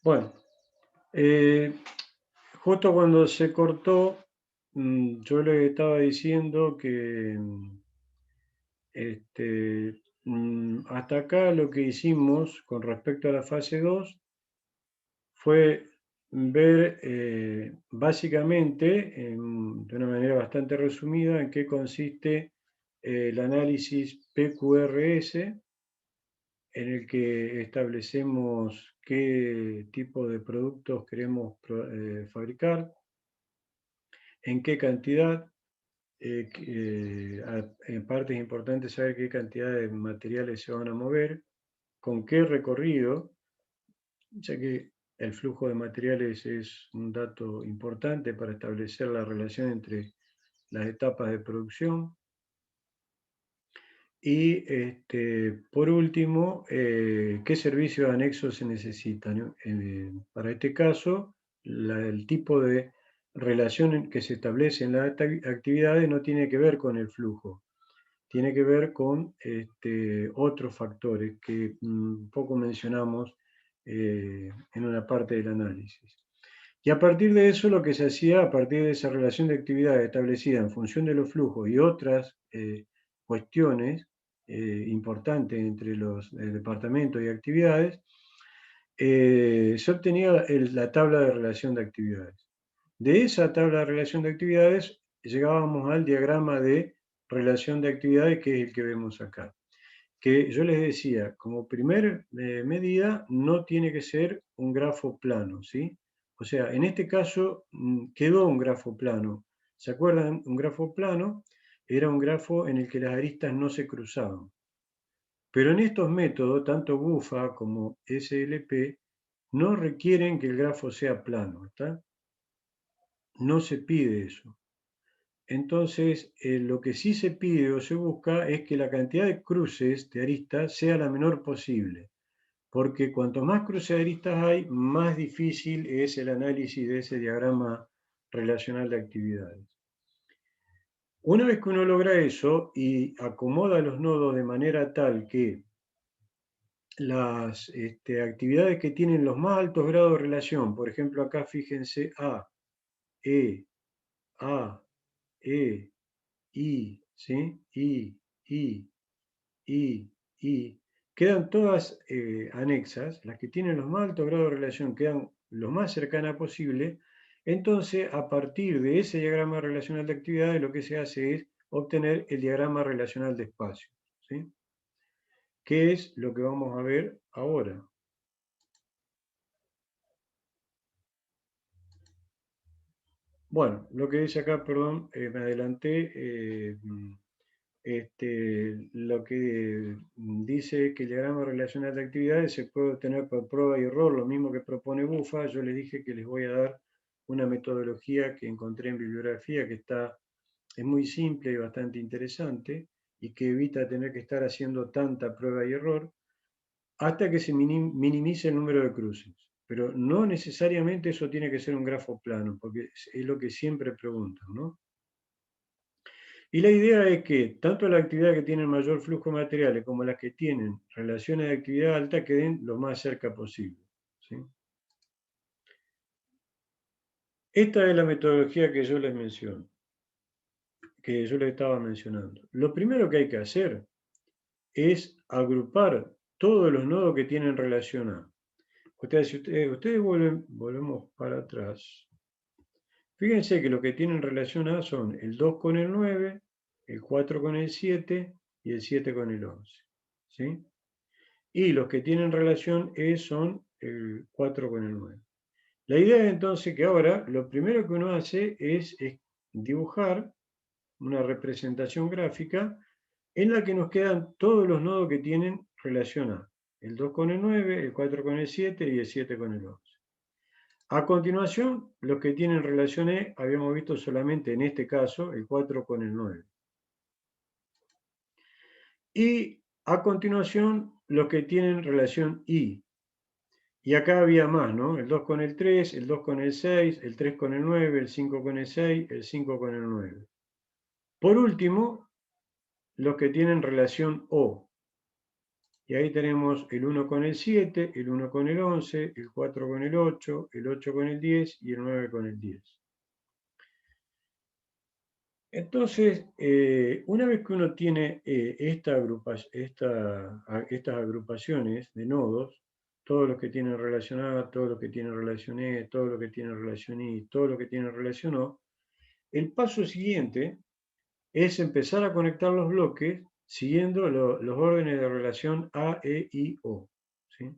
Bueno, eh, justo cuando se cortó, yo le estaba diciendo que hasta acá lo que hicimos con respecto a la fase 2 fue ver básicamente, de una manera bastante resumida, en qué consiste el análisis PQRS, en el que establecemos qué tipo de productos queremos fabricar, en qué cantidad, en parte es importante saber qué cantidad de materiales se van a mover, con qué recorrido, ya que el flujo de materiales es un dato importante para establecer la relación entre las etapas de producción. Y por último, ¿qué servicios anexos se necesitan? Para este caso, el tipo de relación que se establece en las actividades no tiene que ver con el flujo, tiene que ver con otros factores que un poco mencionamos en una parte del análisis. Y a partir de eso, lo que se hacía, a partir de esa relación de actividades establecida en función de los flujos y otras cuestiones importantes entre los departamentos y actividades, se obtenía la tabla de relación de actividades. De esa tabla de relación de actividades llegábamos al diagrama de relación de actividades, que es el que vemos acá. Que yo les decía, como primer medida, no tiene que ser un grafo plano, ¿sí? O sea, en este caso quedó un grafo plano. ¿Se acuerdan? Un grafo plano era un grafo en el que las aristas no se cruzaban. Pero en estos métodos, tanto GUFA como SLP, no requieren que el grafo sea plano, ¿está? No se pide eso. Entonces, lo que sí se pide o se busca es que la cantidad de cruces de aristas sea la menor posible, porque cuanto más cruces de aristas hay, más difícil es el análisis de ese diagrama relacional de actividades. Una vez que uno logra eso y acomoda los nodos de manera tal que las actividades que tienen los más altos grados de relación, por ejemplo acá fíjense E, A, E, I, ¿sí? I, quedan todas anexas, las que tienen los más altos grados de relación quedan lo más cercana posible. Entonces, a partir de ese diagrama relacional de actividades, lo que se hace es obtener el diagrama relacional de espacio, ¿sí? ¿Qué es lo que vamos a ver ahora? Bueno, lo que dice acá, perdón, me adelanté. Lo que dice es que el diagrama relacional de actividades se puede obtener por prueba y error, lo mismo que propone BUFA. Yo les dije que les voy a dar una metodología que encontré en bibliografía que es muy simple y bastante interesante y que evita tener que estar haciendo tanta prueba y error hasta que se minimice el número de cruces. Pero no necesariamente eso tiene que ser un grafo plano, porque es lo que siempre preguntan, ¿no? Y la idea es que tanto las actividades que tienen mayor flujo de materiales como las que tienen relaciones de actividad alta queden lo más cerca posible, ¿sí? Esta es la metodología que yo les menciono, que yo les estaba mencionando. Lo primero que hay que hacer es agrupar todos los nodos que tienen relación A. Si ustedes volvemos para atrás. Fíjense que los que tienen relación A son el 2 con el 9, el 4 con el 7 y el 7 con el 11, ¿sí? Y los que tienen relación E son el 4 con el 9. La idea es entonces que ahora lo primero que uno hace es dibujar una representación gráfica en la que nos quedan todos los nodos que tienen relación A. El 2 con el 9, el 4 con el 7 y el 7 con el 11. A continuación, los que tienen relación E, habíamos visto solamente en este caso el 4 con el 9. Y a continuación, los que tienen relación I. Y acá había más, ¿no? El 2 con el 3, el 2 con el 6, el 3 con el 9, el 5 con el 6, el 5 con el 9. Por último, los que tienen relación O. Y ahí tenemos el 1 con el 7, el 1 con el 11, el 4 con el 8, el 8 con el 10 y el 9 con el 10. Entonces, una vez que uno tiene estas agrupaciones de nodos, todos los que tienen relación A, todos los que tienen relación E, todos los que tienen relación I, todos los que tienen relación O, el paso siguiente es empezar a conectar los bloques siguiendo los órdenes de relación A, E, I, O. ¿Sí?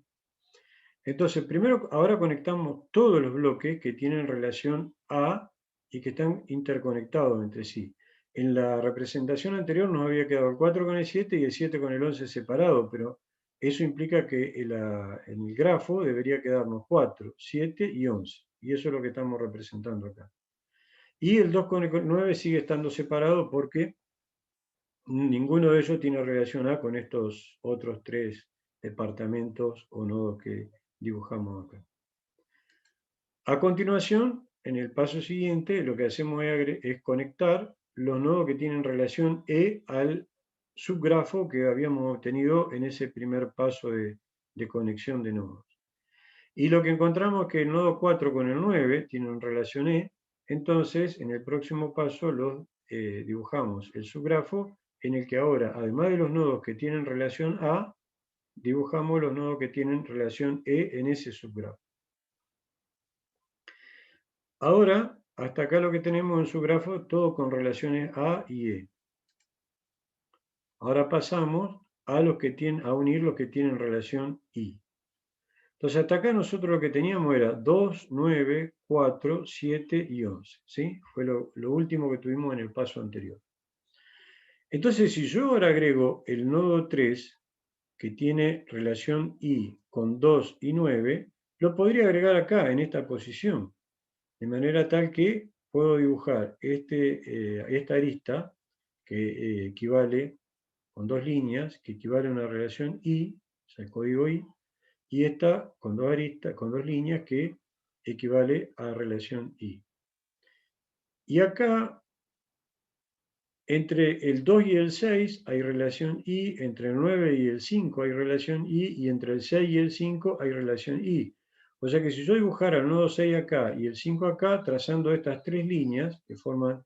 Entonces, primero, ahora conectamos todos los bloques que tienen relación A y que están interconectados entre sí. En la representación anterior nos había quedado el 4 con el 7 y el 7 con el 11 separado, pero eso implica que en el grafo debería quedarnos 4, 7 y 11. Y eso es lo que estamos representando acá. Y el 2 con el 9 sigue estando separado porque ninguno de ellos tiene relación A con estos otros tres departamentos o nodos que dibujamos acá. A continuación, en el paso siguiente, lo que hacemos es conectar los nodos que tienen relación E al subgrafo que habíamos obtenido en ese primer paso de conexión de nodos. Y lo que encontramos es que el nodo 4 con el 9 tienen relación E, entonces en el próximo paso los dibujamos el subgrafo en el que ahora, además de los nodos que tienen relación A, dibujamos los nodos que tienen relación E en ese subgrafo. Ahora, hasta acá lo que tenemos en su grafo, todo con relaciones A y E. Ahora pasamos a unir los que tienen relación I. Entonces, hasta acá nosotros lo que teníamos era 2, 9, 4, 7 y 11. ¿Sí? Fue lo último que tuvimos en el paso anterior. Entonces, si yo ahora agrego el nodo 3, que tiene relación I con 2 y 9, lo podría agregar acá, en esta posición. De manera tal que puedo dibujar esta arista que equivale con dos líneas, que equivale a una relación I, o sea, el código I, y esta con dos aristas, con dos líneas que equivale a relación I. Y acá, entre el 2 y el 6 hay relación I, entre el 9 y el 5 hay relación I, y entre el 6 y el 5 hay relación I. O sea que si yo dibujara el nodo 6 acá y el 5 acá, trazando estas tres líneas que forman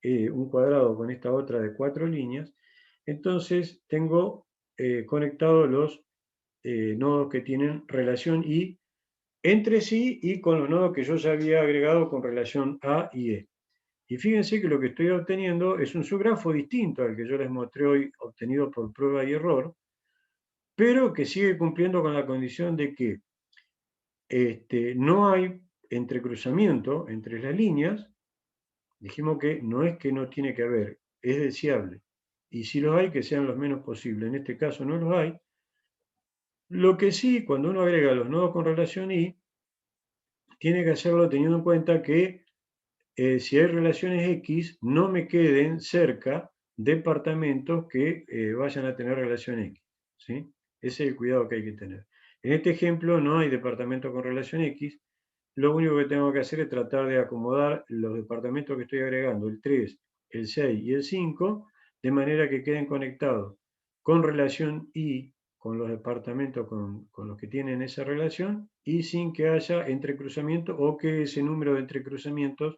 un cuadrado con esta otra de cuatro líneas, entonces tengo conectados los nodos que tienen relación I entre sí y con los nodos que yo ya había agregado con relación A y E. Y fíjense que lo que estoy obteniendo es un subgrafo distinto al que yo les mostré hoy, obtenido por prueba y error, pero que sigue cumpliendo con la condición de que no hay entrecruzamiento entre las líneas. Dijimos que no tiene que haber, es deseable. Y si los hay, que sean los menos posibles. En este caso no los hay. Lo que sí, cuando uno agrega los nodos con relación I, tiene que hacerlo teniendo en cuenta que si hay relaciones X, no me queden cerca departamentos que vayan a tener relación X. ¿Sí? Ese es el cuidado que hay que tener. En este ejemplo no hay departamento con relación X. Lo único que tengo que hacer es tratar de acomodar los departamentos que estoy agregando, el 3, el 6 y el 5, de manera que queden conectados con relación I, con los departamentos con los que tienen esa relación, y sin que haya entrecruzamiento o que ese número de entrecruzamientos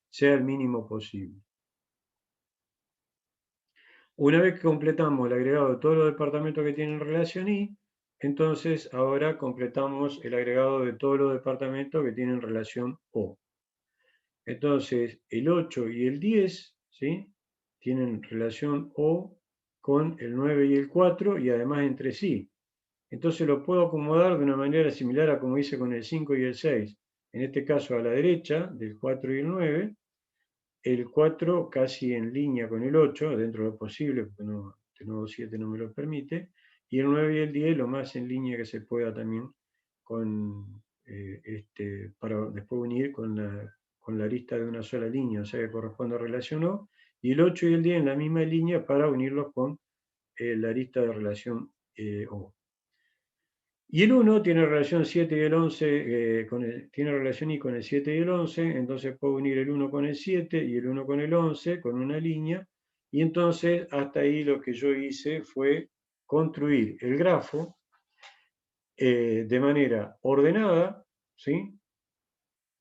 sea el mínimo posible. Una vez que completamos el agregado de todos los departamentos que tienen relación I, entonces ahora completamos el agregado de todos los departamentos que tienen relación O. Entonces, el 8 y el 10, ¿sí? Tienen relación O con el 9 y el 4 y además entre sí. Entonces lo puedo acomodar de una manera similar a como hice con el 5 y el 6. En este caso a la derecha del 4 y el 9, el 4 casi en línea con el 8, dentro de lo posible, porque el nodo 7 no me lo permite, y el 9 y el 10 lo más en línea que se pueda también para después unir con la arista de una sola línea, o sea que corresponde a relación O, y el 8 y el 10 en la misma línea para unirlos con la arista de relación O. Y el 1 tiene relación 7 y el 11, tiene relación I con el 7 y el 11, entonces puedo unir el 1 con el 7 y el 1 con el 11 con una línea, y entonces hasta ahí lo que yo hice fue construir el grafo de manera ordenada, ¿sí?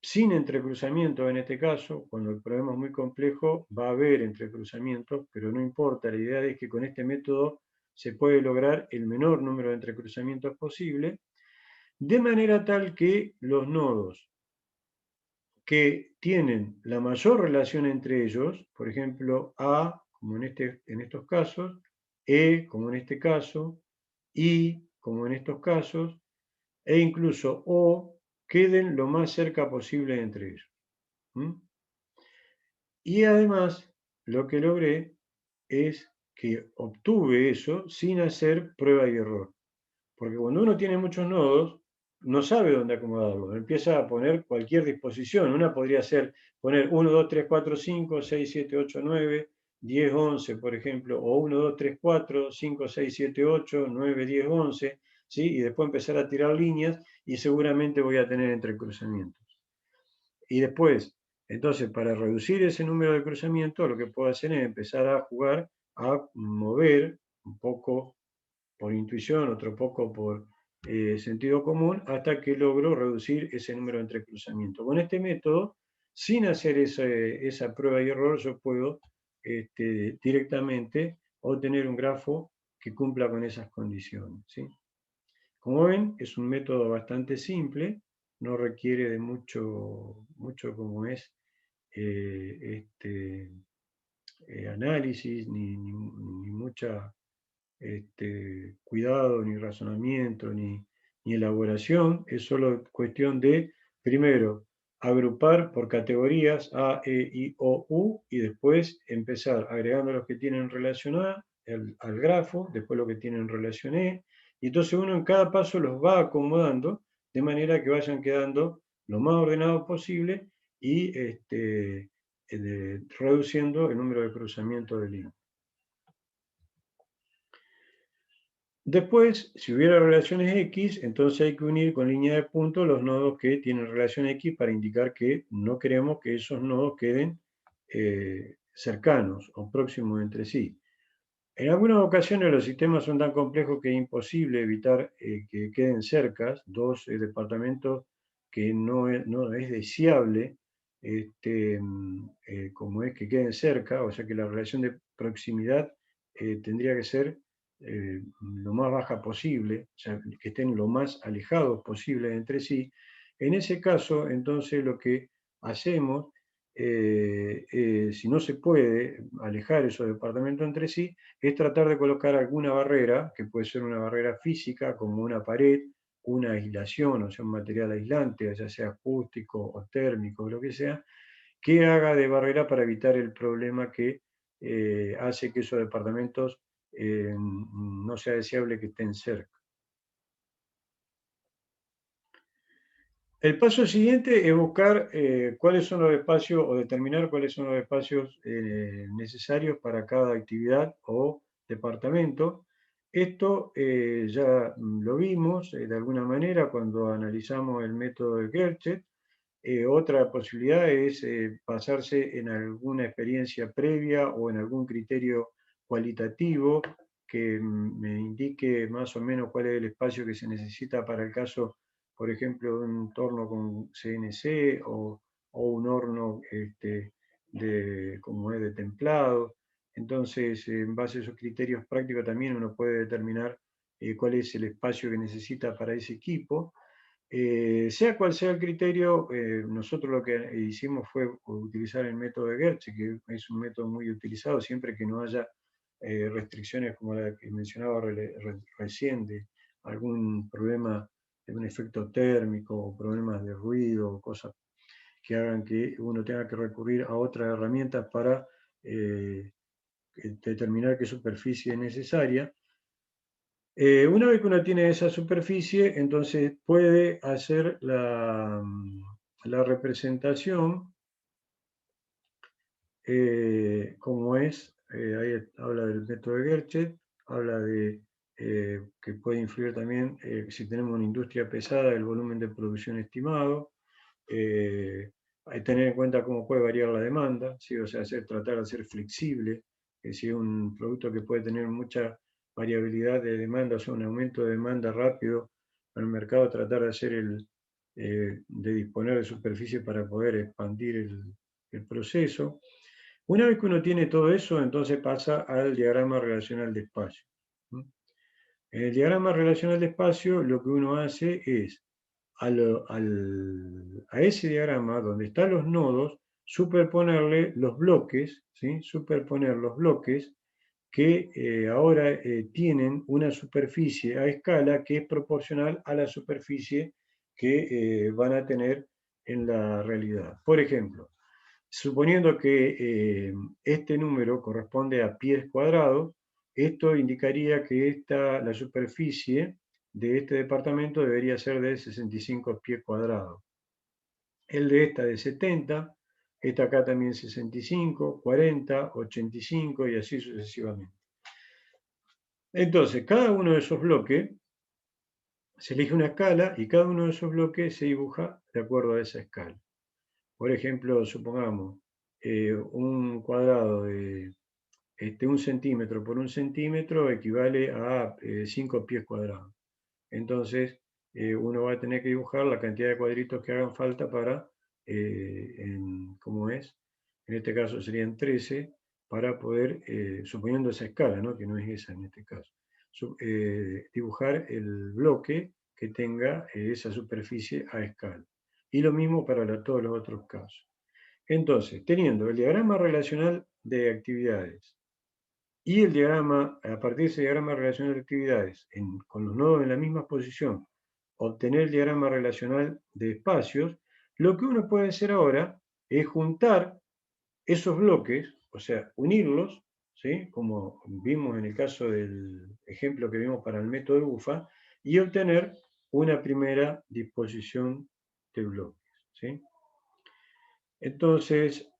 Sin entrecruzamiento en este caso. Cuando el problema es muy complejo va a haber entrecruzamientos, pero no importa, la idea es que con este método se puede lograr el menor número de entrecruzamientos posible, de manera tal que los nodos que tienen la mayor relación entre ellos, por ejemplo, A, como en estos casos, E, como en este caso, I, como en estos casos, e incluso O, queden lo más cerca posible entre ellos. Y además, lo que logré es que obtuve eso sin hacer prueba y error. Porque cuando uno tiene muchos nodos, no sabe dónde acomodarlos. Empieza a poner cualquier disposición. Una podría ser poner 1, 2, 3, 4, 5, 6, 7, 8, 9, 10, 11, por ejemplo, o 1, 2, 3, 4, 5, 6, 7, 8, 9, 10, 11, ¿sí? Y después empezar a tirar líneas y seguramente voy a tener entrecruzamientos. Y después, entonces, para reducir ese número de cruzamientos, lo que puedo hacer es empezar a jugar a mover un poco por intuición, otro poco por sentido común, hasta que logro reducir ese número de entrecruzamientos. Con este método, sin hacer esa prueba y error, yo puedo directamente obtener un grafo que cumpla con esas condiciones, ¿sí? Como ven, es un método bastante simple, no requiere de mucho como es análisis, ni mucha cuidado, ni razonamiento, ni elaboración. Es solo cuestión de, primero, agrupar por categorías A, E, I, O, U, y después empezar agregando los que tienen relación A al grafo, después los que tienen relación E, y entonces uno en cada paso los va acomodando de manera que vayan quedando lo más ordenados posible y reduciendo el número de cruzamientos de líneas. Después, si hubiera relaciones X, entonces hay que unir con línea de punto los nodos que tienen relación X para indicar que no queremos que esos nodos queden cercanos o próximos entre sí. En algunas ocasiones los sistemas son tan complejos que es imposible evitar que queden cercas dos departamentos que no es deseable como es que queden cerca, o sea que la relación de proximidad tendría que ser lo más baja posible, o sea, que estén lo más alejados posible entre sí. En ese caso, entonces lo que hacemos, si no se puede alejar esos departamentos entre sí, es tratar de colocar alguna barrera, que puede ser una barrera física, como una pared, una aislación, o sea, un material aislante, ya sea acústico o térmico, lo que sea, que haga de barrera para evitar el problema que hace que esos departamentos no sea deseable que estén cerca. El paso siguiente es buscar cuáles son los espacios o determinar cuáles son los espacios necesarios para cada actividad o departamento. Esto ya lo vimos de alguna manera cuando analizamos el método de Gerchet. Otra posibilidad es basarse en alguna experiencia previa o en algún criterio cualitativo que me indique más o menos cuál es el espacio que se necesita para el caso, por ejemplo, de un torno con CNC o un horno como es de templado. Entonces, en base a esos criterios prácticos también uno puede determinar cuál es el espacio que necesita para ese equipo. Sea cual sea el criterio, nosotros lo que hicimos fue utilizar el método de Gertz, que es un método muy utilizado siempre que no haya restricciones como la que mencionaba recién, de algún problema de un efecto térmico o problemas de ruido o cosas que hagan que uno tenga que recurrir a otras herramientas para determinar qué superficie es necesaria. Una vez que uno tiene esa superficie, entonces puede hacer la representación como es, ahí habla del método de Gerchet, habla de que puede influir también, si tenemos una industria pesada, el volumen de producción estimado, hay que tener en cuenta cómo puede variar la demanda, ¿sí? O sea, tratar de ser flexible, que si es un producto que puede tener mucha variabilidad de demanda, o sea, un aumento de demanda rápido en el mercado, tratar de hacer de disponer de superficie para poder expandir el proceso. Una vez que uno tiene todo eso, entonces pasa al diagrama relacional de espacio. En el diagrama relacional de espacio, lo que uno hace es, a ese diagrama donde están los nodos, superponerle los bloques, ¿sí? Superponer los bloques que ahora tienen una superficie a escala que es proporcional a la superficie que van a tener en la realidad. Por ejemplo, suponiendo que este número corresponde a pies cuadrados, esto indicaría que la superficie de este departamento debería ser de 65 pies cuadrados. El de esta de 70, esta acá también 65, 40, 85 y así sucesivamente. Entonces, cada uno de esos bloques se elige una escala y cada uno de esos bloques se dibuja de acuerdo a esa escala. Por ejemplo, supongamos un cuadrado de 1 centímetro por 1 centímetro equivale a 5 pies cuadrados. Entonces, uno va a tener que dibujar la cantidad de cuadritos que hagan falta para, ¿cómo es? En este caso serían 13, para poder, suponiendo esa escala, ¿no? Que no es esa en este caso, dibujar el bloque que tenga esa superficie a escala. Y lo mismo para todos los otros casos. Entonces, teniendo el diagrama relacional de actividades y el diagrama, a partir de ese diagrama relacional de actividades, con los nodos en la misma posición, obtener el diagrama relacional de espacios, lo que uno puede hacer ahora es juntar esos bloques, o sea, unirlos, ¿sí? Como vimos en el caso del ejemplo que vimos para el método de UFA, y obtener una primera disposición de bloques, ¿sí? Entonces,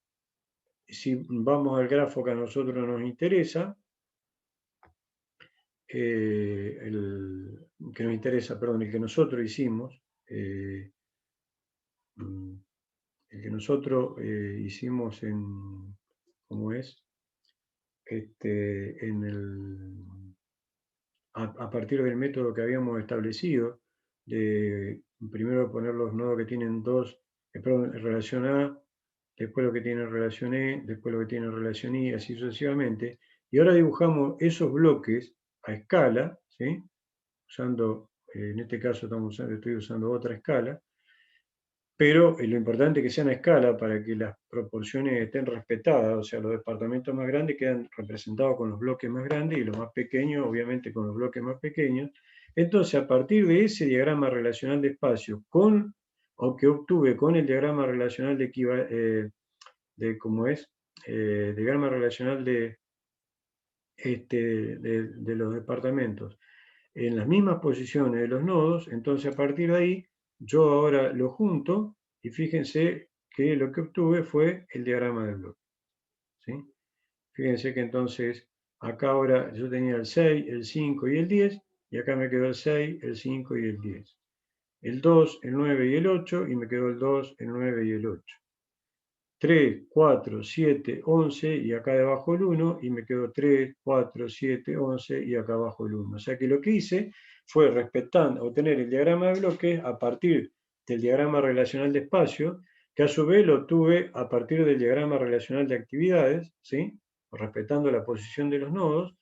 si vamos al grafo que a nosotros nos interesa, el que nosotros hicimos, el que nosotros hicimos ¿cómo es? A partir del método que habíamos establecido, de primero poner los nodos que tienen relación A, después lo que tiene relación E, después lo que tiene relación I, así sucesivamente. Y ahora dibujamos esos bloques a escala, ¿sí? Usando, en este caso estoy usando otra escala, pero lo importante es que sean a escala para que las proporciones estén respetadas, o sea, los departamentos más grandes quedan representados con los bloques más grandes y los más pequeños, obviamente, con los bloques más pequeños. Entonces, a partir de ese diagrama relacional de espacio, o que obtuve con el diagrama relacional ¿cómo es? Diagrama relacional de los departamentos, en las mismas posiciones de los nodos, entonces a partir de ahí yo ahora lo junto y fíjense que lo que obtuve fue el diagrama del bloque, ¿sí? Fíjense que entonces acá ahora yo tenía el 6, el 5 y el 10, y acá me quedó el 6, el 5 y el 10. El 2, el 9 y el 8, y me quedó el 2, el 9 y el 8. 3, 4, 7, 11 y acá debajo el 1 y me quedó 3, 4, 7, 11 y acá abajo el 1. O sea que lo que hice fue obtener el diagrama de bloques a partir del diagrama relacional de espacio, que a su vez lo obtuve a partir del diagrama relacional de actividades, ¿sí? Respetando la posición de los nodos.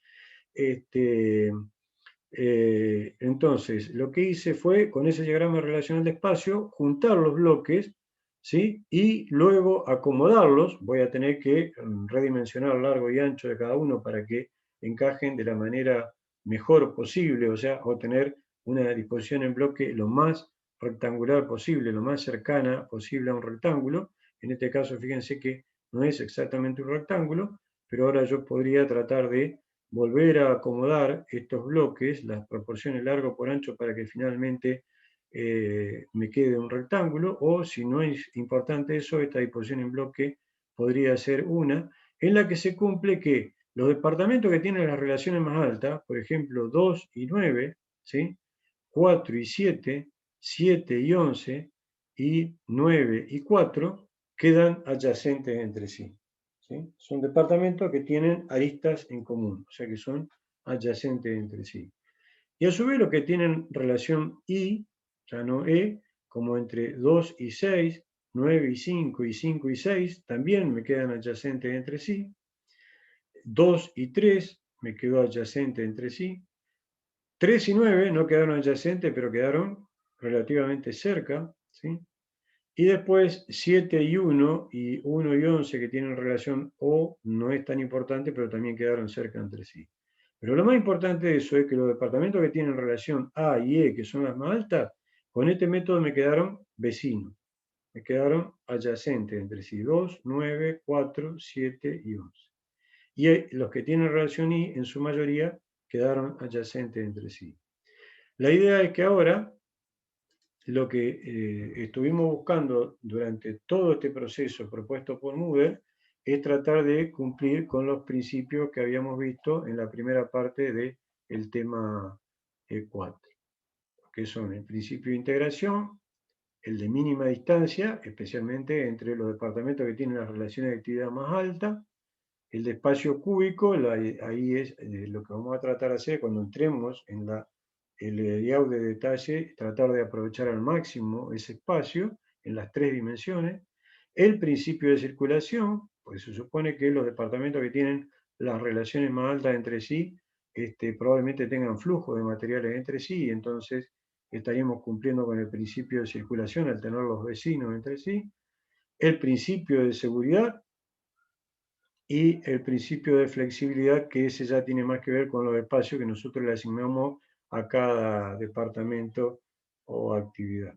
Entonces, lo que hice fue, con ese diagrama relacional de espacio, juntar los bloques, ¿sí? Y luego acomodarlos. Voy a tener que redimensionar largo y ancho de cada uno para que encajen de la manera mejor posible, o sea, obtener una disposición en bloque lo más rectangular posible, lo más cercana posible a un rectángulo. En este caso, fíjense que no es exactamente un rectángulo, pero ahora yo podría tratar de volver a acomodar estos bloques, las proporciones largo por ancho, para que finalmente me quede un rectángulo, o si no es importante eso, esta disposición en bloque podría ser una, en la que se cumple que los departamentos que tienen las relaciones más altas, por ejemplo 2 y 9, ¿sí? 4 y 7, 7 y 11, y 9 y 4, quedan adyacentes entre sí. ¿Sí? Son departamentos que tienen aristas en común, o sea que son adyacentes entre sí. Y a su vez los que tienen relación I, ya no E, como entre 2 y 6, 9 y 5 y 5 y 6, también me quedan adyacentes entre sí. 2 y 3 me quedó adyacente entre sí. 3 y 9 no quedaron adyacentes, pero quedaron relativamente cerca, ¿sí? Y después 7 y 1 y 1 y 11 que tienen relación O no es tan importante, pero también quedaron cerca entre sí. Pero lo más importante de eso es que los departamentos que tienen relación A y E, que son las más altas, con este método me quedaron vecinos, me quedaron adyacentes entre sí, 2, 9, 4, 7 y 11. Y los que tienen relación I, en su mayoría, quedaron adyacentes entre sí. La idea es que ahora lo que estuvimos buscando durante todo este proceso propuesto por Moodle es tratar de cumplir con los principios que habíamos visto en la primera parte del tema 4, que son el principio de integración, el de mínima distancia, especialmente entre los departamentos que tienen las relaciones de actividad más alta, el de espacio cúbico, ahí es lo que vamos a tratar de hacer cuando entremos en el layout de detalle, tratar de aprovechar al máximo ese espacio en las 3 dimensiones. El principio de circulación, pues se supone que los departamentos que tienen las relaciones más altas entre sí, probablemente tengan flujo de materiales entre sí, y entonces estaríamos cumpliendo con el principio de circulación al tener los vecinos entre sí. El principio de seguridad, y el principio de flexibilidad, que ese ya tiene más que ver con los espacios que nosotros le asignamos a cada departamento o actividad.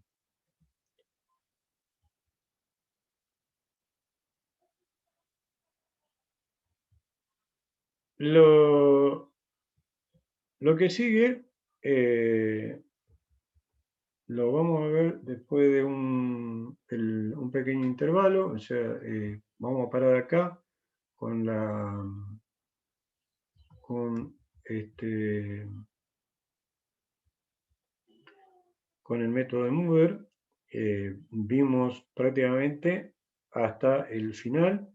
Lo que sigue lo vamos a ver después de un pequeño intervalo, o sea, vamos a parar acá con con el método de Mover. Vimos prácticamente hasta el final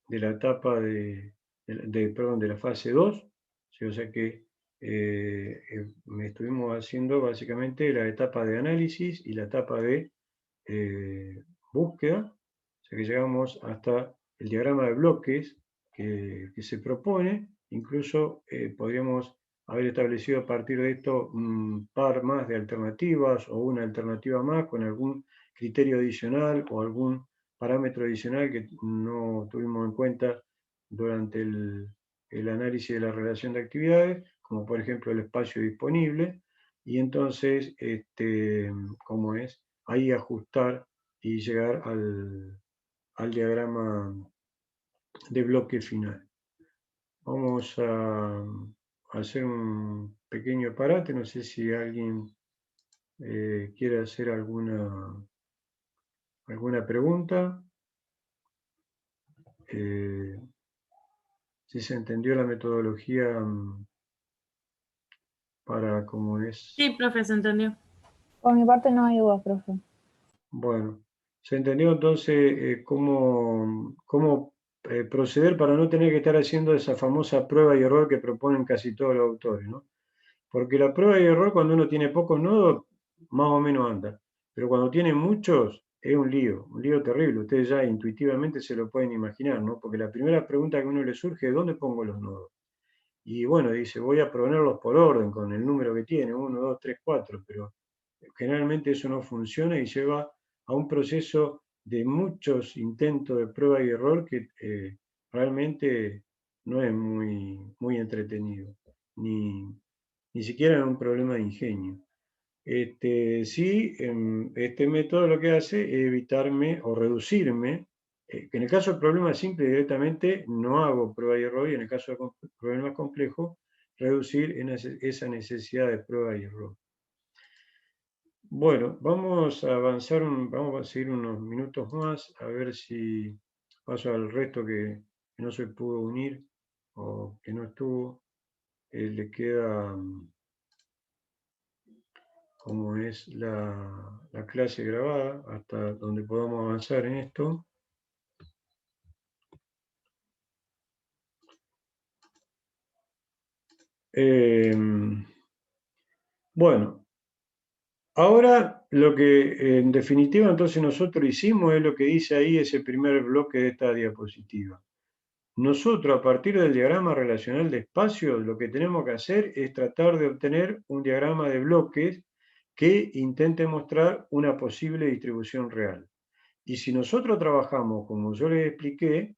de la etapa de la fase 2, o sea que estuvimos haciendo básicamente la etapa de análisis y la etapa de búsqueda, o sea que llegamos hasta el diagrama de bloques que se propone, incluso podríamos haber establecido a partir de esto un par más de alternativas o una alternativa más con algún criterio adicional o algún parámetro adicional que no tuvimos en cuenta durante el análisis de la relación de actividades, como por ejemplo el espacio disponible, y entonces, ¿cómo es? Ahí ajustar y llegar al diagrama de bloque final. Vamos a hacer un pequeño parate, no sé si alguien quiere hacer alguna pregunta. Si se entendió la metodología para cómo es. Sí, profe, se entendió. Por mi parte no hay dudas, profe. Bueno, se entendió entonces cómo proceder para no tener que estar haciendo esa famosa prueba y error que proponen casi todos los autores, ¿no? Porque la prueba y error cuando uno tiene pocos nodos, más o menos anda. Pero cuando tiene muchos, es un lío terrible. Ustedes ya intuitivamente se lo pueden imaginar, ¿no? Porque la primera pregunta que a uno le surge es ¿dónde pongo los nodos? Y bueno, dice, voy a ponerlos por orden, con el número que tiene, 1, 2, 3, 4, pero generalmente eso no funciona y lleva a un proceso de muchos intentos de prueba y error que realmente no es muy entretenido, ni siquiera es un problema de ingenio. Sí, este método lo que hace es evitarme o reducirme, que en el caso de problemas simples directamente no hago prueba y error, y en el caso de problemas complejos, reducir esa necesidad de prueba y error. Bueno, vamos a avanzar, vamos a seguir unos minutos más, a ver si paso al resto que no se pudo unir o que no estuvo, le queda como es la clase grabada, hasta donde podamos avanzar en esto. Bueno, ahora lo que en definitiva entonces nosotros hicimos es lo que dice ahí ese primer bloque de esta diapositiva. Nosotros, a partir del diagrama relacional de espacios, lo que tenemos que hacer es tratar de obtener un diagrama de bloques que intente mostrar una posible distribución real. Y si nosotros trabajamos, como yo les expliqué,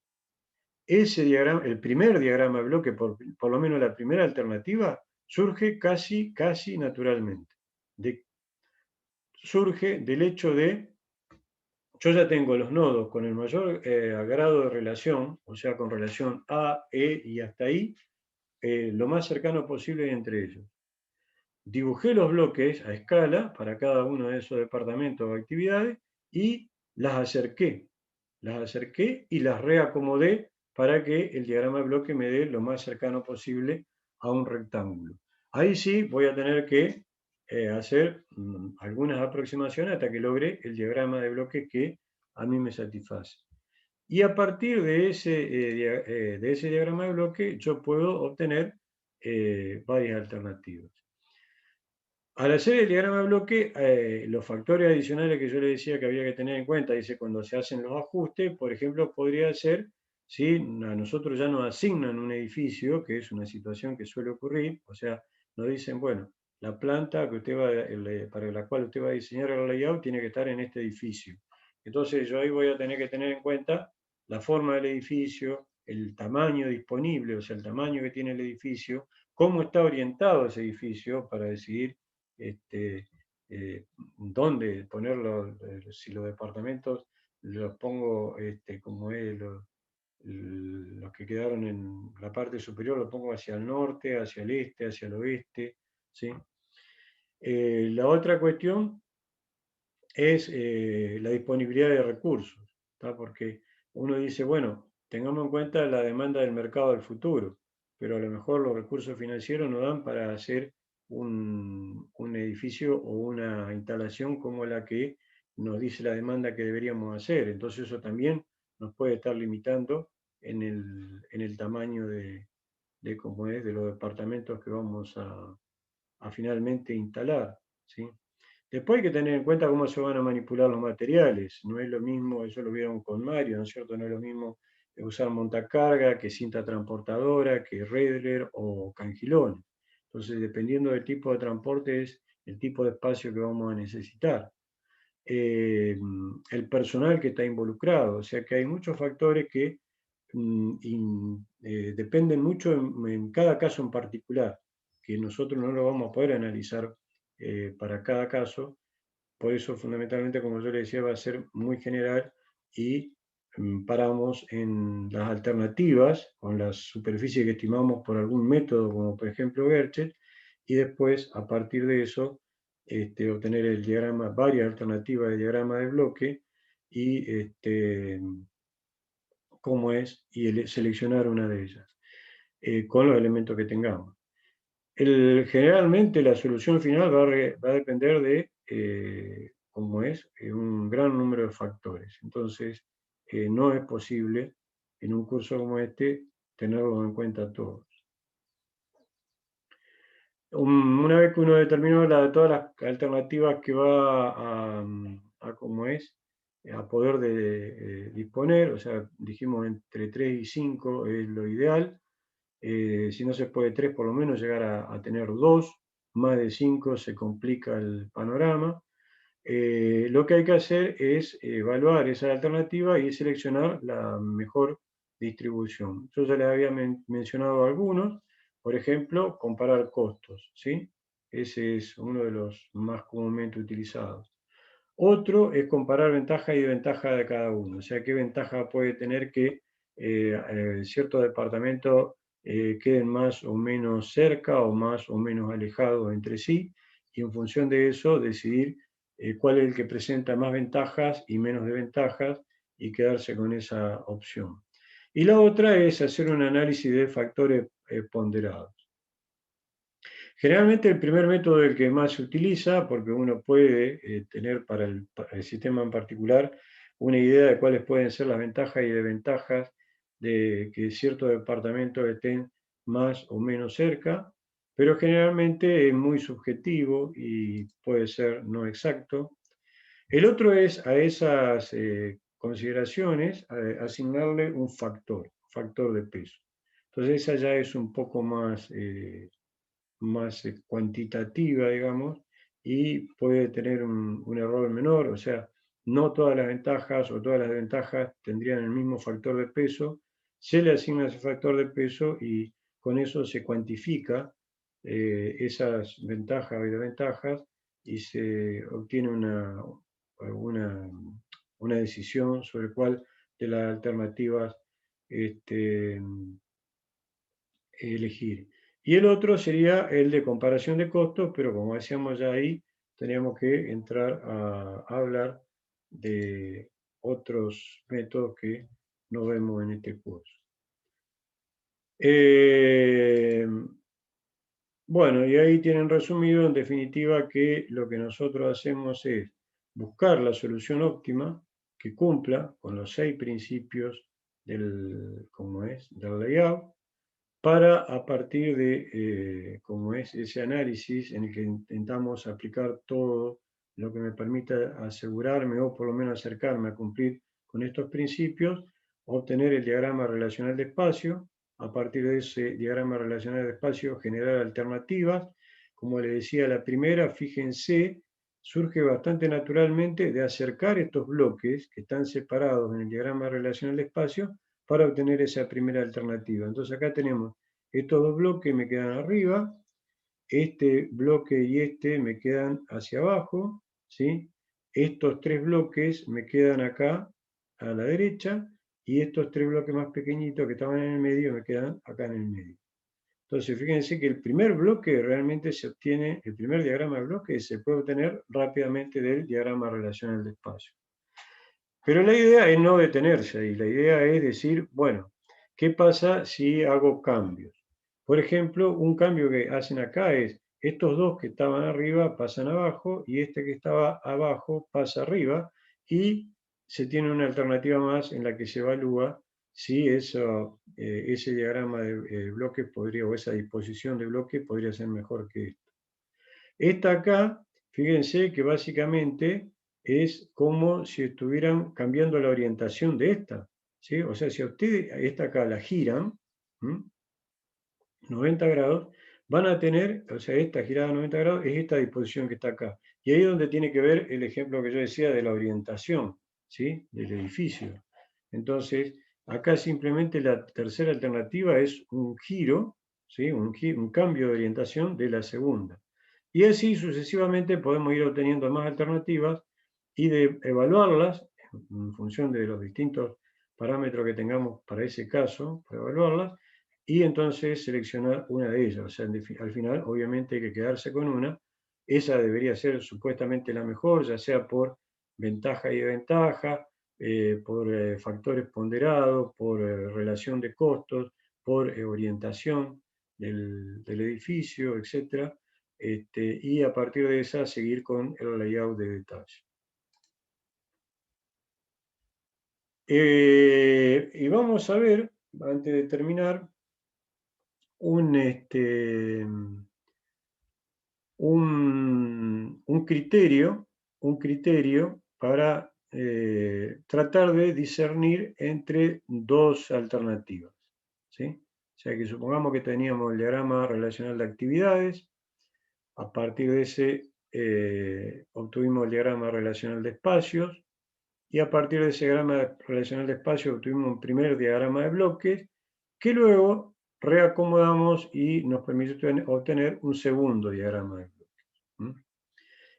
ese diagrama, el primer diagrama de bloque, por lo menos la primera alternativa, surge casi naturalmente. Surge del hecho de, yo ya tengo los nodos con el mayor grado de relación, o sea, con relación A, E y hasta ahí, lo más cercano posible entre ellos. Dibujé los bloques a escala para cada uno de esos departamentos o actividades y las acerqué. Las acerqué y las reacomodé para que el diagrama de bloque me dé lo más cercano posible a un rectángulo. Ahí sí voy a tener que hacer algunas aproximaciones hasta que logre el diagrama de bloque que a mí me satisface. Y a partir de ese diagrama de bloque yo puedo obtener varias alternativas. Al hacer el diagrama de bloque, los factores adicionales que yo le decía que había que tener en cuenta, dice, cuando se hacen los ajustes, por ejemplo, podría ser si a nosotros ya nos asignan un edificio, que es una situación que suele ocurrir, o sea, nos dicen, bueno, la planta que usted para la cual usted va a diseñar el layout tiene que estar en este edificio. Entonces yo ahí voy a tener que tener en cuenta la forma del edificio, el tamaño disponible, o sea, el tamaño que tiene el edificio, cómo está orientado ese edificio para decidir dónde ponerlo, si los departamentos los pongo como es, los que quedaron en la parte superior los pongo hacia el norte, hacia el este, hacia el oeste, ¿sí? La otra cuestión es la disponibilidad de recursos, ¿tá? Porque uno dice, bueno, tengamos en cuenta la demanda del mercado del futuro, pero a lo mejor los recursos financieros no dan para hacer un edificio o una instalación como la que nos dice la demanda que deberíamos hacer. Entonces eso también nos puede estar limitando en el tamaño cómo es, de los departamentos que vamos a finalmente instalar, ¿sí? Después hay que tener en cuenta cómo se van a manipular los materiales. No es lo mismo, eso lo vieron con Mario, ¿no es cierto? No es lo mismo usar montacarga que cinta transportadora, que Redler o cangilones. Entonces, dependiendo del tipo de transporte, es el tipo de espacio que vamos a necesitar. El personal que está involucrado, o sea que hay muchos factores que dependen mucho en cada caso en particular, que nosotros no lo vamos a poder analizar para cada caso. Por eso, fundamentalmente, como yo le decía, va a ser muy general y paramos en las alternativas con las superficies que estimamos por algún método, como por ejemplo Gerchet, y después, a partir de eso, obtener el diagrama, varias alternativas de diagrama de bloque y cómo es, y seleccionar una de ellas, con los elementos que tengamos. Generalmente la solución final va a depender de, como es, un gran número de factores. Entonces, no es posible en un curso como este tenerlo en cuenta todos. Una vez que uno determinó todas las alternativas que va como es, a poder disponer, o sea, dijimos entre 3 y 5 es lo ideal. Si no se puede 3, por lo menos llegar a tener 2, más de 5 se complica el panorama. Lo que hay que hacer es evaluar esa alternativa y seleccionar la mejor distribución. Yo ya les había mencionado algunos, por ejemplo, comparar costos, ¿sí? Ese es uno de los más comúnmente utilizados. Otro es comparar ventaja y desventaja de cada uno, o sea, qué ventaja puede tener que ciertos departamentos queden más o menos cerca o más o menos alejados entre sí, y en función de eso decidir cuál es el que presenta más ventajas y menos desventajas y quedarse con esa opción. Y la otra es hacer un análisis de factores ponderados. Generalmente el primer método es el que más se utiliza porque uno puede tener para el sistema en particular una idea de cuáles pueden ser las ventajas y desventajas de que ciertos departamentos estén más o menos cerca. pero generalmente es muy subjetivo y puede ser no exacto. El otro es a esas consideraciones asignarle un factor de peso. Entonces esa ya es un poco más cuantitativa, digamos, y puede tener un error menor, o sea, no todas las ventajas o todas las desventajas tendrían el mismo factor de peso, se le asigna ese factor de peso y con eso se cuantifica esas ventajas y desventajas y se obtiene una, una decisión sobre cuál de las alternativas elegir. Y el otro sería el de comparación de costos, pero como decíamos ya ahí, teníamos que entrar a hablar de otros métodos que no vemos en este curso. Bueno, y ahí tienen resumido en definitiva que lo que nosotros hacemos es buscar la solución óptima que cumpla con los 6 principios del layout, para a partir de, como es ese análisis en el que intentamos aplicar todo lo que me permita asegurarme o por lo menos acercarme a cumplir con estos principios, obtener el diagrama relacional de espacio, a partir de ese diagrama relacional de espacio generar alternativas. Como les decía, la primera, fíjense, surge bastante naturalmente de acercar estos bloques que están separados en el diagrama relacional de espacio para obtener esa primera alternativa. Entonces acá tenemos estos dos bloques me quedan arriba, este bloque y este me quedan hacia abajo, ¿sí? Estos 3 bloques me quedan acá a la derecha y estos 3 bloques más pequeñitos que estaban en el medio me quedan acá en el medio. Entonces, fíjense que el primer bloque realmente se obtiene, el primer diagrama de bloque se puede obtener rápidamente del diagrama relacional de espacio. Pero la idea es no detenerse ahí, la idea es decir, bueno, ¿qué pasa si hago cambios? Por ejemplo, un cambio que hacen acá es, estos dos que estaban arriba pasan abajo y este que estaba abajo pasa arriba y se tiene una alternativa más en la que se evalúa si ese diagrama de bloques podría, o esa disposición de bloques podría ser mejor que esto. Esta acá, fíjense que básicamente es como si estuvieran cambiando la orientación de esta, ¿sí? O sea, si a ustedes esta acá la giran, 90 grados, van a tener, o sea, esta girada a 90 grados es esta disposición que está acá. Y ahí es donde tiene que ver el ejemplo que yo decía de la orientación, ¿sí? Del edificio. Entonces, acá simplemente la tercera alternativa es un giro, ¿sí? Un cambio de orientación de la segunda. Y así sucesivamente podemos ir obteniendo más alternativas y de evaluarlas en función de los distintos parámetros que tengamos para ese caso, para evaluarlas, y entonces seleccionar una de ellas. O sea, al final, obviamente, hay que quedarse con una. Esa debería ser supuestamente la mejor, ya sea por ventaja y desventaja, por factores ponderados, por relación de costos, por orientación del edificio, etc. Y a partir de esa seguir con el layout de detalle. Y vamos a ver, antes de terminar, un criterio para tratar de discernir entre dos alternativas, ¿sí? O sea que supongamos que teníamos el diagrama relacional de actividades, a partir de ese obtuvimos el diagrama relacional de espacios, y a partir de ese diagrama relacional de espacios obtuvimos un primer diagrama de bloques, que luego reacomodamos y nos permite obtener un segundo diagrama de bloques.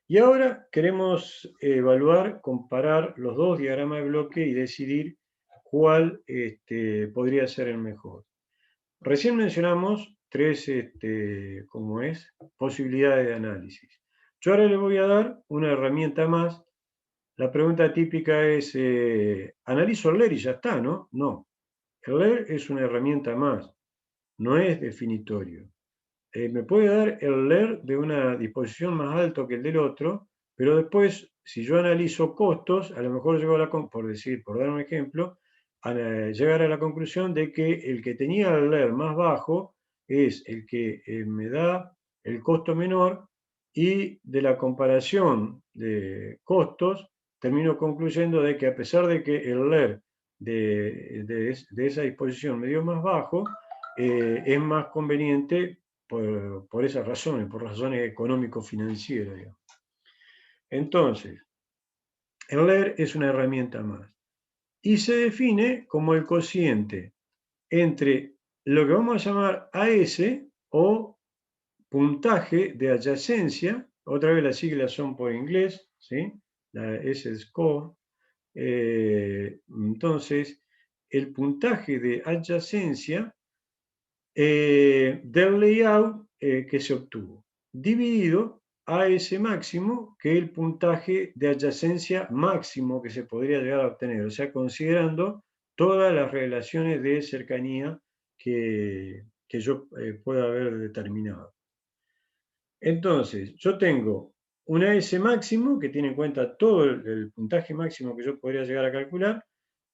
Y ahora queremos evaluar, comparar los dos diagramas de bloque y decidir cuál podría ser el mejor. Recién mencionamos 3 posibilidades de análisis. Yo ahora les voy a dar una herramienta más. La pregunta típica es, ¿analizo el LER y ya está, no? No. El LER es una herramienta más, no es definitorio. Me puede dar el LER de una disposición más alto que el del otro, pero después, si yo analizo costos, a lo mejor llego a por dar un ejemplo, a llegar a la conclusión de que el que tenía el LER más bajo es el que me da el costo menor, y de la comparación de costos termino concluyendo de que a pesar de que el LER de esa disposición me dio más bajo, es más conveniente por esas razones, por razones económico-financieras, digamos. Entonces, el LER es una herramienta más y se define como el cociente entre lo que vamos a llamar AS o puntaje de adyacencia, otra vez las siglas son por inglés, ¿sí? La S es score. Entonces, el puntaje de adyacencia del layout que se obtuvo, dividido a ese máximo, que es el puntaje de adyacencia máximo que se podría llegar a obtener, o sea, considerando todas las relaciones de cercanía que yo pueda haber determinado. Entonces, yo tengo una S máximo que tiene en cuenta todo el puntaje máximo que yo podría llegar a calcular,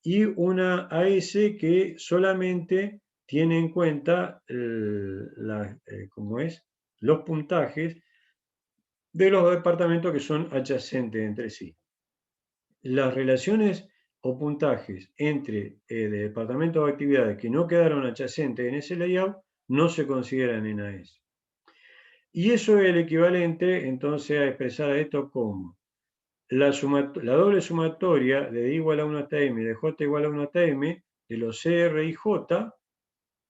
y una AS que solamente tiene en cuenta los puntajes de los departamentos que son adyacentes entre sí. Las relaciones o puntajes entre departamentos de actividades que no quedaron adyacentes en ese layout no se consideran en AS. Y eso es el equivalente entonces a expresar esto como la doble sumatoria de D igual a 1 hasta M, de J igual a 1 hasta M, de los CR y J,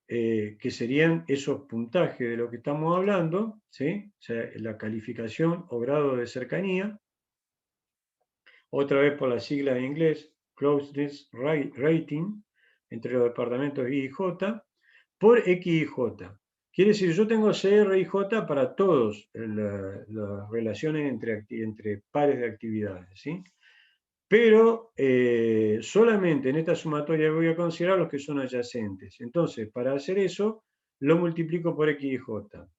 que serían esos puntajes de lo que estamos hablando, ¿sí? O sea, la calificación o grado de cercanía, otra vez por la sigla en inglés, Closeness Rating, entre los departamentos I y J, por X y J. Quiere decir, yo tengo CR y J para todas las relaciones entre pares de actividades, ¿sí? Pero solamente en esta sumatoria voy a considerar los que son adyacentes. Entonces, para hacer eso, lo multiplico por X y J.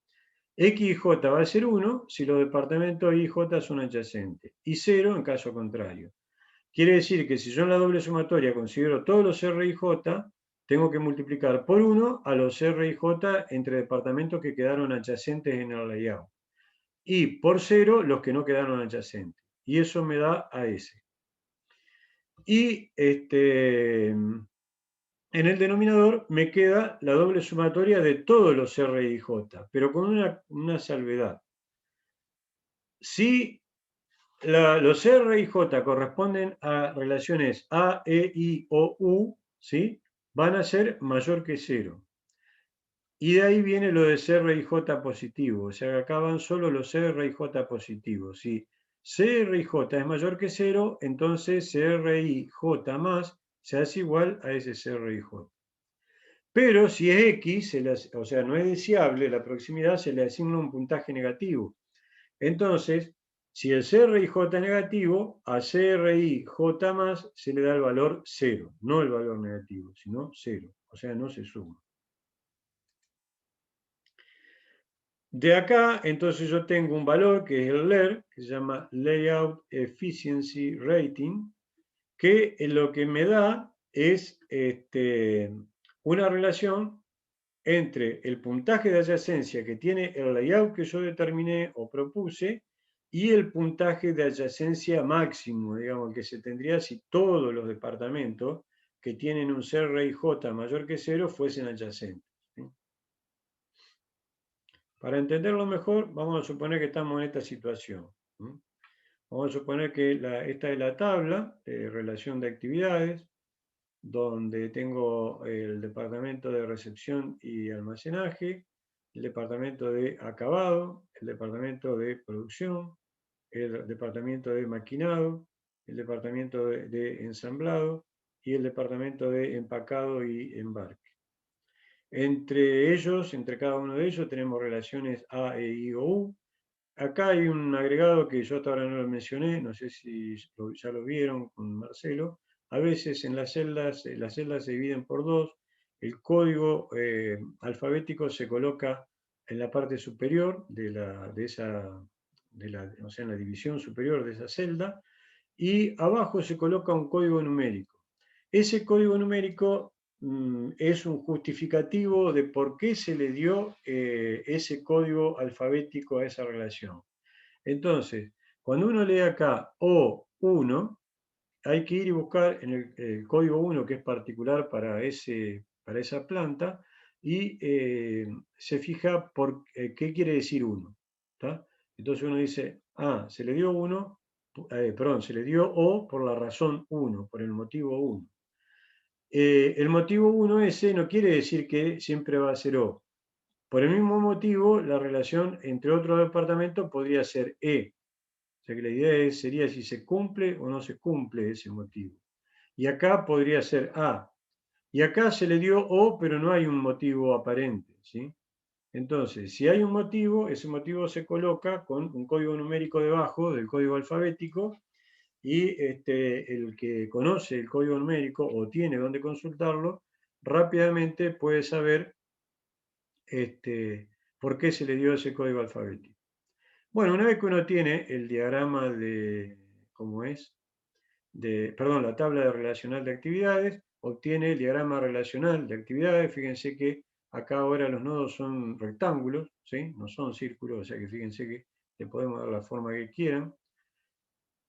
X y J va a ser 1 si los departamentos I y J son adyacentes, y 0 en caso contrario. Quiere decir que si yo en la doble sumatoria considero todos los R y J, tengo que multiplicar por 1 a los R y J entre departamentos que quedaron adyacentes en el layout, y por 0 los que no quedaron adyacentes. Y eso me da AS. Y en el denominador me queda la doble sumatoria de todos los R y J, pero con una salvedad. Si los R y J corresponden a relaciones A, E, I o U, ¿sí? Van a ser mayor que 0. Y de ahí viene lo de CR y J positivo, o sea que acá van solo los CR y J positivos. Si CR y J es mayor que 0, entonces CR y J más se hace igual a ese CR y J. Pero si es X, o sea, no es deseable la proximidad, se le asigna un puntaje negativo. Entonces, si el CRI J es negativo, a CRI J más se le da el valor 0, no el valor negativo, sino 0, o sea, no se suma. De acá, entonces yo tengo un valor que es el LER, que se llama Layout Efficiency Rating, que lo que me da es una relación entre el puntaje de adyacencia que tiene el layout que yo determiné o propuse y el puntaje de adyacencia máximo, digamos, que se tendría si todos los departamentos que tienen un CRIJ mayor que 0 fuesen adyacentes. ¿Sí? Para entenderlo mejor, vamos a suponer que estamos en esta situación. ¿Sí? Vamos a suponer que esta es la tabla de relación de actividades, donde tengo el departamento de recepción y almacenaje, el departamento de acabado, el departamento de producción, el departamento de maquinado, el departamento de ensamblado y el departamento de empacado y embarque. Entre ellos, entre cada uno de ellos, tenemos relaciones A, E, I o U. Acá hay un agregado que yo hasta ahora no lo mencioné, no sé si ya lo vieron con Marcelo. A veces en las celdas se dividen por dos. El código alfabético se coloca en la parte superior o sea, en la división superior de esa celda, y abajo se coloca un código numérico. Ese código numérico es un justificativo de por qué se le dio ese código alfabético a esa relación. Entonces, cuando uno lee acá O1, hay que ir y buscar en el código 1, que es particular para esa planta, y se fija por qué quiere decir 1. Entonces uno dice, se le dio 1, perdón, se le dio O por la razón 1, por el motivo 1. El motivo 1 ese no quiere decir que siempre va a ser O. Por el mismo motivo, la relación entre otros departamentos podría ser E. O sea que la idea sería si se cumple o no se cumple ese motivo. Y acá podría ser A. Y acá se le dio O, pero no hay un motivo aparente, ¿sí? Entonces, si hay un motivo, ese motivo se coloca con un código numérico debajo del código alfabético y el que conoce el código numérico o tiene donde consultarlo, rápidamente puede saber por qué se le dio ese código alfabético. Bueno, una vez que uno tiene el diagrama de, ¿cómo es? Perdón, la tabla de relacional de actividades, obtiene el diagrama relacional de actividades. Fíjense que acá ahora los nodos son rectángulos, ¿sí? No son círculos, o sea que fíjense que le podemos dar la forma que quieran.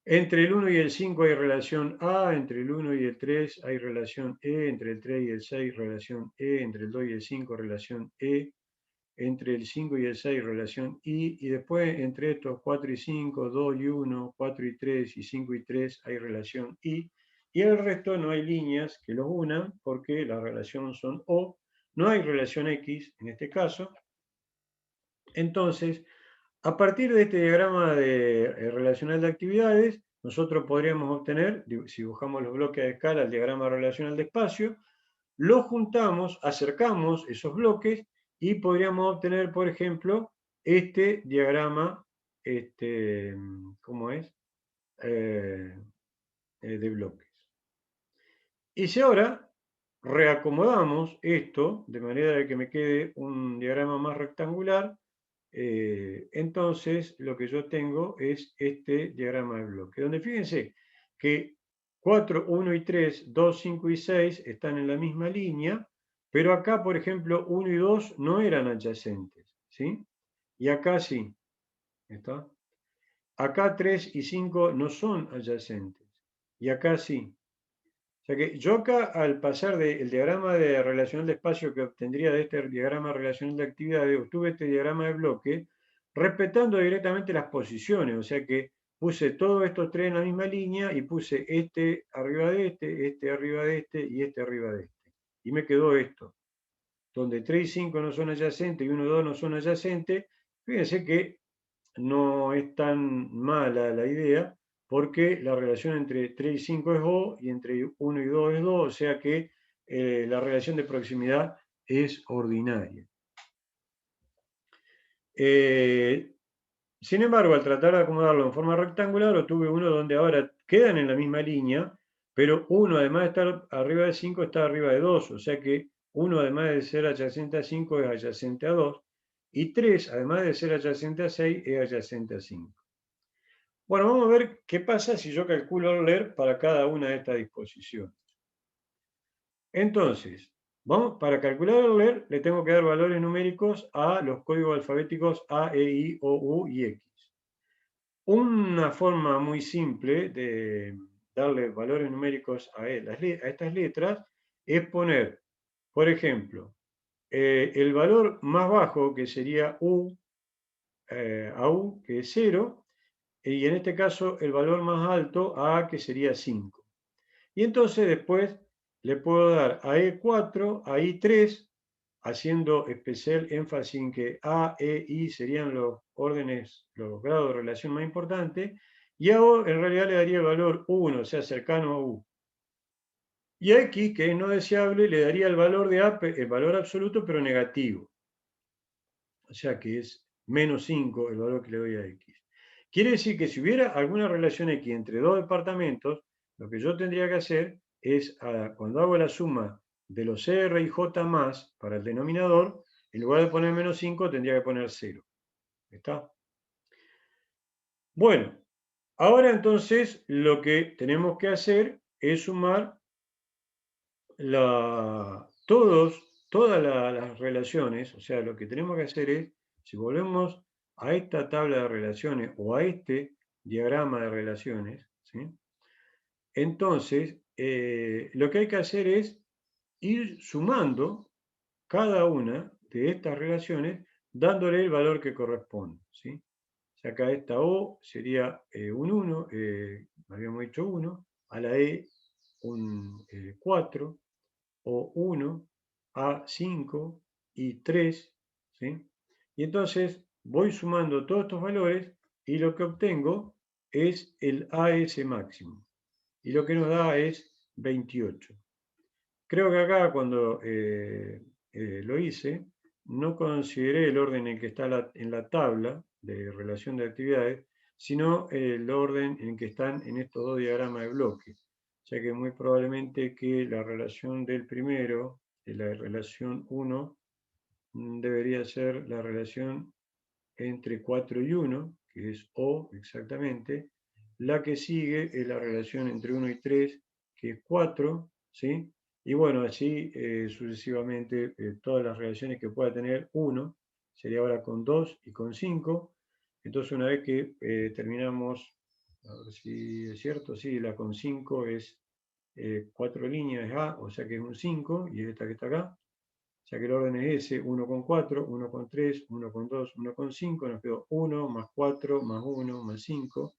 Entre el 1 y el 5 hay relación A, entre el 1 y el 3 hay relación E, entre el 3 y el 6 relación E, entre el 2 y el 5 relación E, entre el 5 y el 6 relación y después entre estos 4 y 5, 2 y 1, 4 y 3 y 5 y 3 hay relación y el resto no hay líneas que los unan porque la relación son O, no hay relación X en este caso. Entonces, a partir de este diagrama relacional de actividades, nosotros podríamos obtener, si dibujamos los bloques de escala, el diagrama relacional de espacio, lo juntamos, acercamos esos bloques y podríamos obtener, por ejemplo, este diagrama, ¿cómo es? De bloques. Y si ahora reacomodamos esto de manera de que me quede un diagrama más rectangular, entonces lo que yo tengo es este diagrama de bloque, donde fíjense que 4, 1 y 3, 2, 5 y 6 están en la misma línea, pero acá, por ejemplo, 1 y 2 no eran adyacentes, ¿sí? Y acá sí, ¿está? Acá 3 y 5 no son adyacentes, y acá sí. O sea que yo acá, al pasar del diagrama de relacional de espacio que obtendría de este diagrama relacional de actividades, obtuve este diagrama de bloque, respetando directamente las posiciones. O sea que puse todos estos tres en la misma línea y puse este arriba de este arriba de este y este arriba de este. Y me quedó esto, donde 3 y 5 no son adyacentes y 1 y 2 no son adyacentes. Fíjense que no es tan mala la idea, porque la relación entre 3 y 5 es O y entre 1 y 2 es 2, o sea que la relación de proximidad es ordinaria. Sin embargo, al tratar de acomodarlo en forma rectangular, obtuve uno donde ahora quedan en la misma línea, pero uno, además de estar arriba de 5, está arriba de 2, o sea que uno, además de ser adyacente a 5, es adyacente a 2, y 3, además de ser adyacente a 6, es adyacente a 5. Bueno, vamos a ver qué pasa si yo calculo el LER para cada una de estas disposiciones. Entonces, para calcular el LER le tengo que dar valores numéricos a los códigos alfabéticos A, E, I, O, U y X. Una forma muy simple de darle valores numéricos a estas letras es poner, por ejemplo, el valor más bajo, que sería U, a U, que es 0, y en este caso el valor más alto a A, que sería 5. Y entonces después le puedo dar a E4, a I3, haciendo especial énfasis en que A, E, I serían los órdenes, los grados de relación más importantes, y a O en realidad le daría el valor 1, o sea, cercano a U. Y a X, que es no deseable, le daría el valor de A, el valor absoluto, pero negativo. O sea que es menos 5 el valor que le doy a X. Quiere decir que si hubiera alguna relación X entre dos departamentos, lo que yo tendría que hacer es, cuando hago la suma de los R y J más para el denominador, en lugar de poner menos 5, tendría que poner 0. ¿Está? Bueno, ahora entonces lo que tenemos que hacer es sumar todas las relaciones, o sea, lo que tenemos que hacer es, si volvemos a esta tabla de relaciones o a este diagrama de relaciones, ¿sí? Entonces, lo que hay que hacer es ir sumando cada una de estas relaciones dándole el valor que corresponde, ¿sí? O sea, acá esta O sería un 1, habíamos dicho 1, a la E un 4, o 1, a 5 y 3, ¿sí? Y entonces voy sumando todos estos valores y lo que obtengo es el AS máximo. Y lo que nos da es 28. Creo que acá cuando lo hice, no consideré el orden en que está en la tabla de relación de actividades, sino el orden en que están en estos dos diagramas de bloques. O sea que muy probablemente que la relación del primero, de la relación 1, debería ser la relación entre 4 y 1, que es O exactamente. La que sigue es la relación entre 1 y 3, que es 4, ¿sí? Y bueno, así sucesivamente todas las relaciones que pueda tener 1, sería ahora con 2 y con 5. Entonces una vez que terminamos, a ver si es cierto, sí, la con 5 es 4 líneas, es A, o sea que es un 5, y es esta que está acá. O sea que el orden es ese, 1 con 4, 1 con 3, 1 con 2, 1 con 5, nos quedó 1 más 4 más 1 más 5,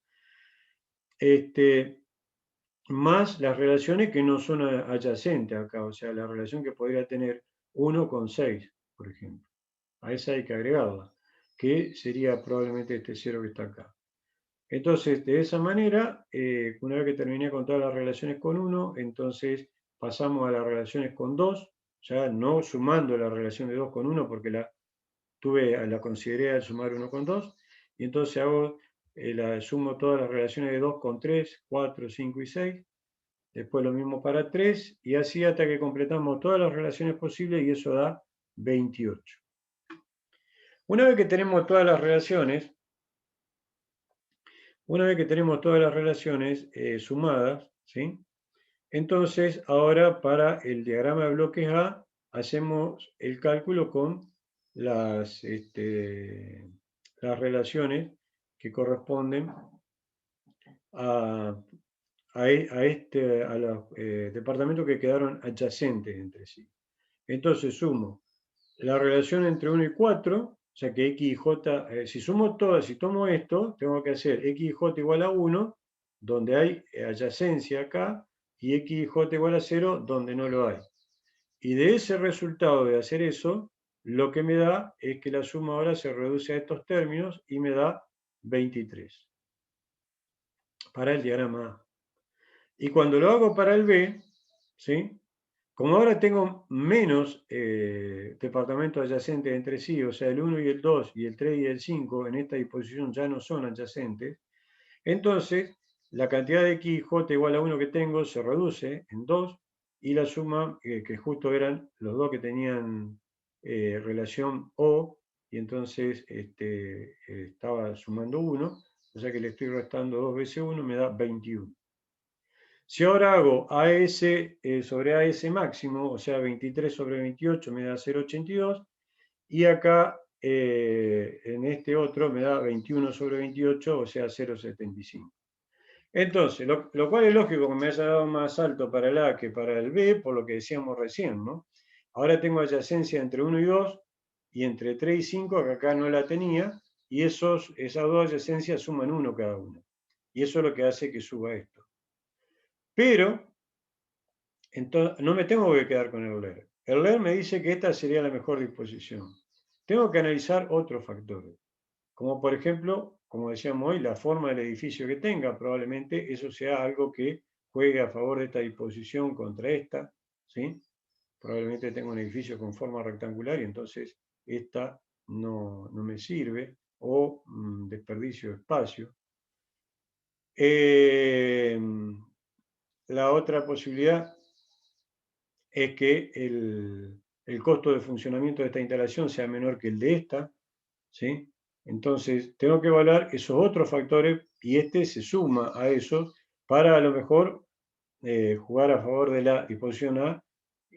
más las relaciones que no son adyacentes acá, o sea, la relación que podría tener 1 con 6, por ejemplo. A esa hay que agregarla, que sería probablemente este 0 que está acá. Entonces, de esa manera, una vez que terminé con todas las relaciones con 1, entonces pasamos a las relaciones con 2, ya no sumando la relación de 2 con 1 porque la consideré al sumar 1 con 2, y entonces sumo todas las relaciones de 2 con 3, 4, 5 y 6, después lo mismo para 3, y así hasta que completamos todas las relaciones posibles, y eso da 28. Una vez que tenemos todas las relaciones, sumadas, ¿sí? Entonces, ahora para el diagrama de bloques A, hacemos el cálculo con las relaciones que corresponden a los departamentos que quedaron adyacentes entre sí. Entonces sumo la relación entre 1 y 4, o sea que x y j, si sumo todas, si tomo esto, tengo que hacer x y j igual a 1, donde hay adyacencia acá, y x y j igual a 0, donde no lo hay. Y de ese resultado de hacer eso, lo que me da es que la suma ahora se reduce a estos términos y me da 23 para el diagrama A. Y cuando lo hago para el B, ¿sí? Como ahora tengo menos departamentos adyacentes entre sí, o sea, el 1 y el 2 y el 3 y el 5 en esta disposición ya no son adyacentes, entonces la cantidad de x y j igual a 1 que tengo se reduce en 2, y la suma, que justo eran los dos que tenían relación O, y entonces estaba sumando 1, o sea que le estoy restando 2 veces 1, me da 21. Si ahora hago AS sobre AS máximo, o sea, 23 sobre 28 me da 0,82, y acá en este otro me da 21 sobre 28, o sea, 0,75. Entonces, lo cual es lógico que me haya dado más alto para el A que para el B, por lo que decíamos recién, ¿no? Ahora tengo adyacencia entre 1 y 2, y entre 3 y 5, que acá no la tenía, y esas dos adyacencias suman 1 cada una. Y eso es lo que hace que suba esto. Pero entonces, no me tengo que quedar con el LER. El LER me dice que esta sería la mejor disposición. Tengo que analizar otros factores, como por ejemplo, como decíamos hoy, la forma del edificio que tenga. Probablemente eso sea algo que juegue a favor de esta disposición contra esta, ¿sí? Probablemente tenga un edificio con forma rectangular y entonces esta no me sirve, o desperdicio de espacio. La otra posibilidad es que el costo de funcionamiento de esta instalación sea menor que el de esta, ¿sí? Entonces, tengo que evaluar esos otros factores, y se suma a eso para a lo mejor jugar a favor de la disposición A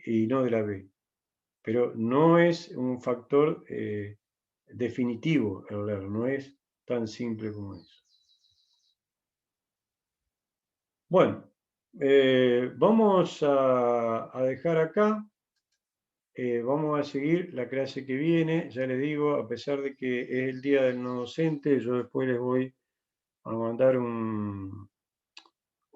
y no de la B. Pero no es un factor definitivo el leer, no es tan simple como eso. Bueno, vamos a dejar acá. Vamos a seguir la clase que viene. Ya les digo, a pesar de que es el día del no docente, yo después les voy a mandar un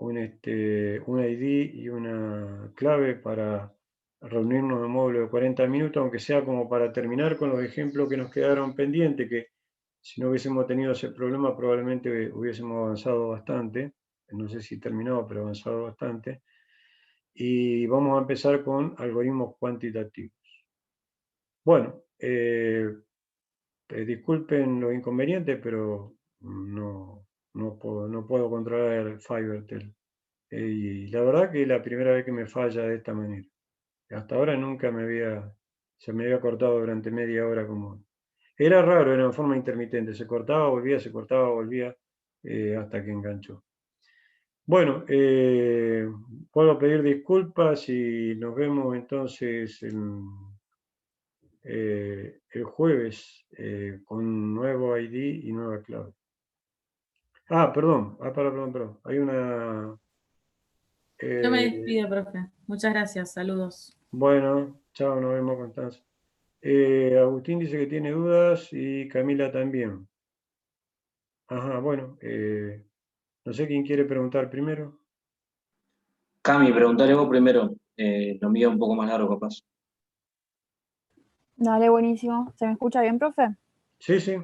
ID y una clave para reunirnos en módulo de 40 minutos, aunque sea como para terminar con los ejemplos que nos quedaron pendientes, que si no hubiésemos tenido ese problema probablemente hubiésemos avanzado bastante. No sé si terminado, pero avanzado bastante. Y vamos a empezar con algoritmos cuantitativos. Bueno, disculpen los inconvenientes, pero no puedo controlar el FiberTel. Y la verdad que es la primera vez que me falla de esta manera. Hasta ahora nunca se me había cortado durante media hora como... Era raro, era en forma intermitente, se cortaba, volvía, hasta que enganchó. Bueno, puedo pedir disculpas y nos vemos entonces el jueves con nuevo ID y nueva clave. Perdón, perdón. Hay una... Yo me eh, despido, profe. Muchas gracias. Saludos. bueno, chao, nos vemos, Constanza. Agustín dice que tiene dudas y Camila también. Ajá, bueno, no sé quién quiere preguntar primero. Cami, preguntale vos primero. Lo mío es un poco más largo, capaz. Dale, buenísimo. ¿Se me escucha bien, profe? Sí, sí.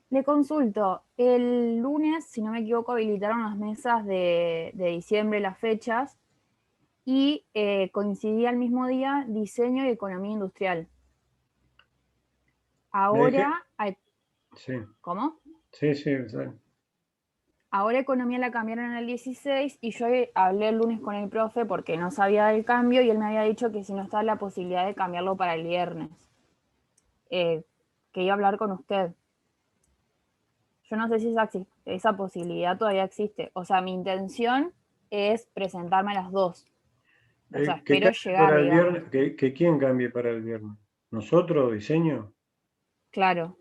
Le consulto. El lunes, si no me equivoco, habilitaron las mesas de diciembre, las fechas, y coincidía el mismo día diseño y economía industrial. Me dije. Ahora, Sí, ¿cómo? sí, sí. Ahora economía la cambiaron al 16 y yo hablé el lunes con el profe porque no sabía del cambio y él me había dicho que si no estaba la posibilidad de cambiarlo para el viernes. Que iba a hablar con usted. Yo no sé si esa posibilidad todavía existe. O sea, mi intención es presentarme a las 2. O sea, Que espero cambie llegar, para el digamos. viernes, que quién cambie para el viernes. ¿Nosotros, diseño? Claro.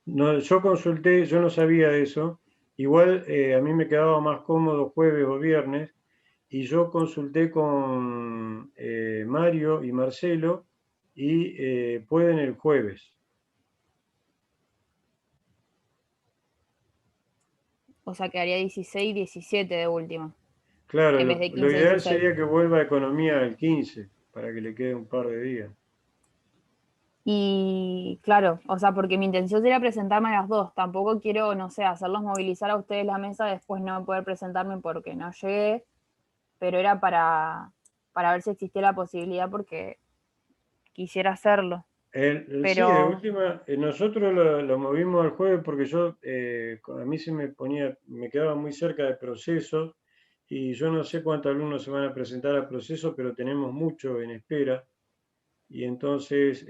No, yo consulté, yo no sabía eso. Igual a mí me quedaba más cómodo jueves o viernes y yo consulté con Mario y Marcelo y pueden el jueves. O sea, quedaría 16 y 17 de última. Claro, En vez de lo 15 y ideal 16. sería que vuelva a economía el 15 para que le quede un par de días. Y claro, o sea, porque mi intención sería presentarme a las 2. Tampoco quiero, no sé, hacerlos movilizar a ustedes la mesa, después no poder presentarme porque no llegué. Pero era para ver si existía la posibilidad porque quisiera hacerlo. Sí, de Pero, última, nosotros lo movimos al jueves porque yo, a mí me quedaba muy cerca de procesos y yo no sé cuántos alumnos se van a presentar al proceso, pero tenemos mucho en espera y entonces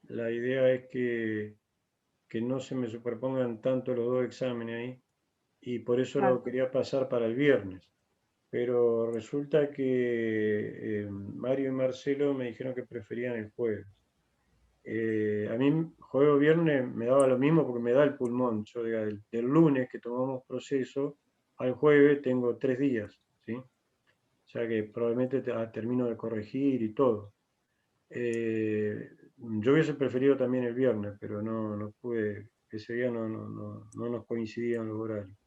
la idea es que no se me superpongan tanto los dos exámenes ahí y por eso lo claro, quería pasar para el viernes. Pero resulta que Mario y Marcelo me dijeron que preferían el jueves. A mí jueves viernes me daba lo mismo porque me da el pulmón. Yo del lunes que tomamos proceso al jueves tengo 3 días, ¿sí? O sea que probablemente termino de corregir y todo. Yo hubiese preferido también el viernes, pero no pude, ese día no nos coincidían los horarios.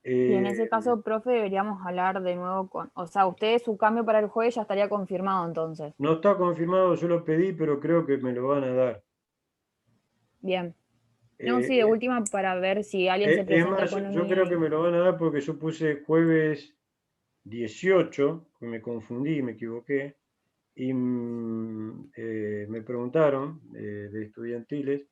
y en Eh, ese caso, profe, deberíamos hablar de nuevo con, o sea, usted su cambio para el jueves ya estaría confirmado entonces. no está confirmado, yo lo pedí, pero creo que me lo van a dar. Bien. No, sí, de Eh, última para ver si alguien se Es presenta a más, yo economía creo que y... me lo van a dar porque yo puse jueves 18, que me confundí, me equivoqué, y me preguntaron de estudiantiles,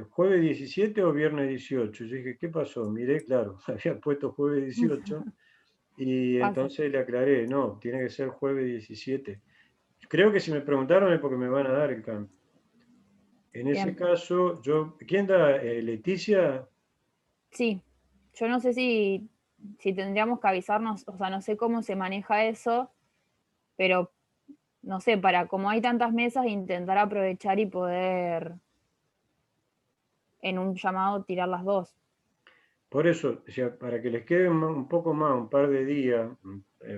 ¿jueves 17 o viernes 18? Yo dije, ¿qué pasó? Miré, claro, había puesto jueves 18 y Pasa. entonces le aclaré, no, tiene que ser jueves 17. Creo que si me preguntaron es porque me van a dar el cambio. En ese Bien. caso, ¿quién da? ¿Leticia? Sí. Yo no sé si si tendríamos que avisarnos, o sea, no sé cómo se maneja eso, pero no sé, para como hay tantas mesas, intentar aprovechar y poder en un llamado tirar las dos. Por eso, o sea, para que les quede un poco más, un par de días,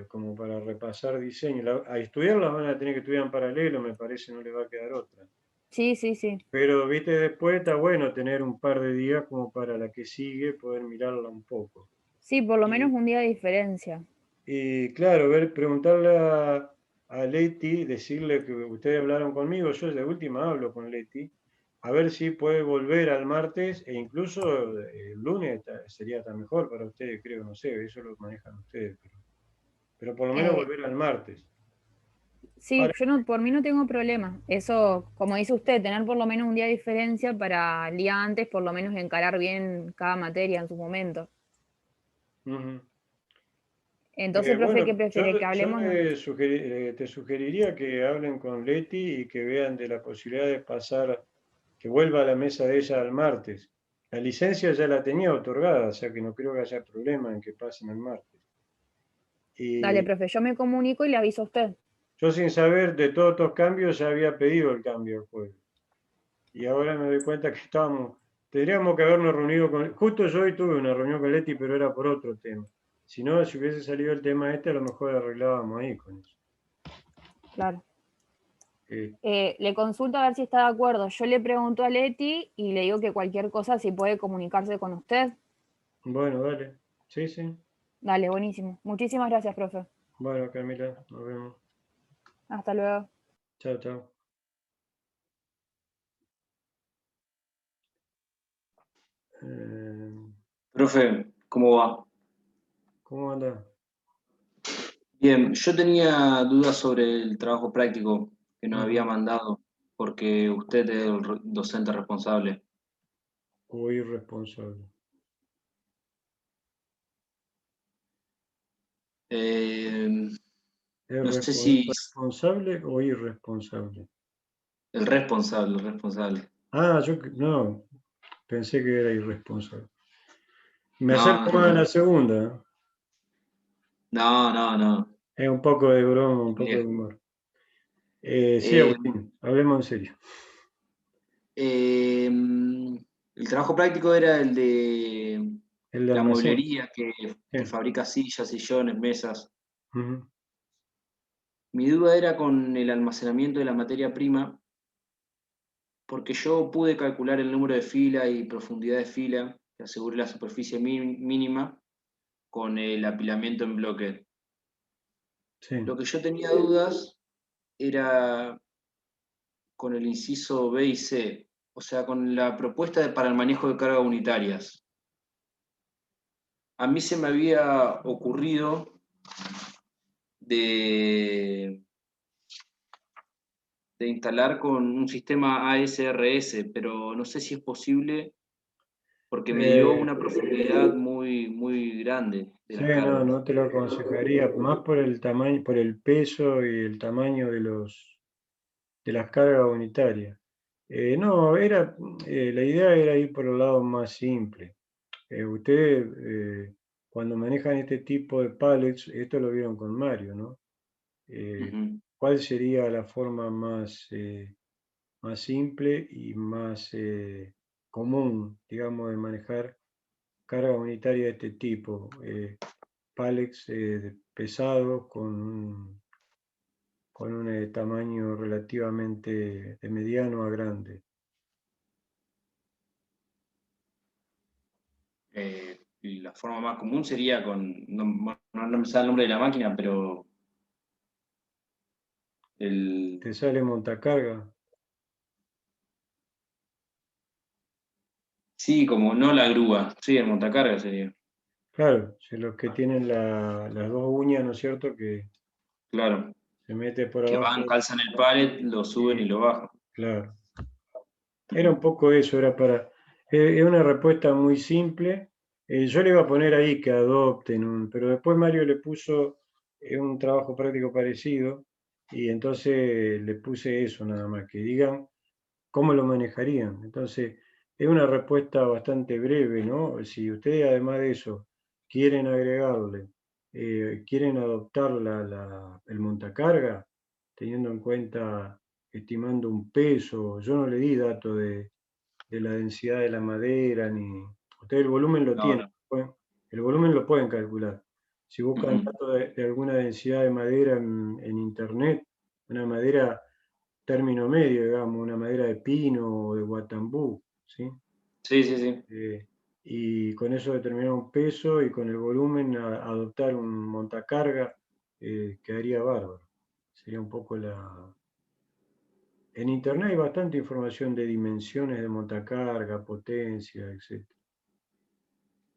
como para repasar diseño, a estudiarla van a tener que estudiar en paralelo, me parece, no le va a quedar otra. Sí, sí, sí. Pero, viste, después está bueno tener un par de días como para la que sigue poder mirarla un poco. Sí, por lo menos Y, un día de diferencia. y claro, preguntarle a Leti, decirle que ustedes hablaron conmigo, yo de última hablo con Leti, a ver si puede volver al martes e incluso el lunes sería hasta mejor para ustedes, creo, no sé, eso lo manejan ustedes, pero por lo menos Eh, volver al martes. sí, Ahora, yo no, por mí no tengo problema. Eso, como dice usted, tener por lo menos un día de diferencia para el día antes, por lo menos encarar bien cada materia en su momento. ujú. Entonces, profe, ¿qué Bueno, prefiere? ¿Que yo hablemos? te sugeriría que hablen con Leti y que vean de la posibilidad de pasar, que vuelva a la mesa de ella el martes. La licencia ya la tenía otorgada, o sea que no creo que haya problema en que pasen el martes. Dale, Y profe, yo me comunico y le aviso a usted. yo sin saber de todos estos cambios ya había pedido el cambio el jueves. Y ahora me doy cuenta que tendríamos que habernos reunido con, justo yo hoy tuve una reunión con Leti, pero era por otro tema. Si no, si hubiese salido el tema este, a lo mejor arreglábamos ahí con eso. Claro. Eh, Le consulto a ver si está de acuerdo. Yo le pregunto a Leti y le digo que cualquier cosa, si puede comunicarse con usted. bueno, dale. Sí, sí. Dale, buenísimo. Muchísimas gracias, profe. Bueno, Camila, nos vemos. Hasta luego. Chao, chao. Eh, Profe, ¿cómo va? ¿Cómo anda? Bien, yo tenía dudas sobre el trabajo práctico que nos había Ujú. mandado, porque usted es el docente responsable. O irresponsable. Eh, ¿Es no sé si responsable o irresponsable? el responsable. Ah, no, pensé que era irresponsable. Me No, acerco no, más a la no, segunda. no, no, no. Es un poco de broma, un poco de Bien. humor. Sí, Eh, Agustín, hablemos en serio. eh, el trabajo práctico era el de El de la almacén. mueblería que Sí. fabrica sillas, sillones, mesas. Ujú. Mi duda era con el almacenamiento de la materia prima, porque yo pude calcular el número de fila y profundidad de fila que asegure la superficie mínima con el apilamiento en bloque. Sí. Lo que yo tenía dudas era con el inciso B y C, o sea, con la propuesta para el manejo de cargas unitarias. A mí se me había ocurrido de, de instalar con un sistema ASRS, pero no sé si es posible porque me dio Eh, una profundidad muy grande de sí, las no, cargas. no te lo aconsejaría, más por el tamaño, por el peso y el tamaño de las cargas unitarias. No, la idea era ir por el lado más simple. Ustedes, cuando manejan este tipo de pallets, esto lo vieron con Mario, ¿no? Ujú. ¿Cuál sería la forma más simple y más común, digamos, de manejar carga unitaria de este tipo? Pallets pesados con un tamaño relativamente de mediano a grande. Y la forma más común sería con, no me sale el nombre de la máquina, pero el, ¿Te sale montacarga? sí, como no la grúa, sí, el montacarga sería, Claro, si los que tienen las dos uñas, ¿no es cierto? Que claro, se mete por que van, abajo. calzan el pallet, lo suben y Y lo bajan. claro, era un poco eso, es una respuesta muy simple. Yo le iba a poner ahí que adopten pero después Mario le puso un trabajo práctico parecido y entonces le puse eso nada más, que digan cómo lo manejarían. Entonces, es una respuesta bastante breve, ¿no? Si ustedes además de eso quieren agregarle, quieren adoptar el montacarga, teniendo en cuenta, estimando un peso. Yo no le di dato de la densidad de la madera, ni... Ustedes el volumen lo No, tienen, el volumen lo pueden calcular. Si buscan Ujú. datos de alguna densidad de madera en internet, una madera término medio, digamos, una madera de pino o de guatambú, ¿sí? Sí, sí, sí. Y con eso determinar un peso y con el volumen adoptar un montacarga, quedaría bárbaro. Sería un poco la... En internet hay bastante información de dimensiones de montacarga, potencia, etc.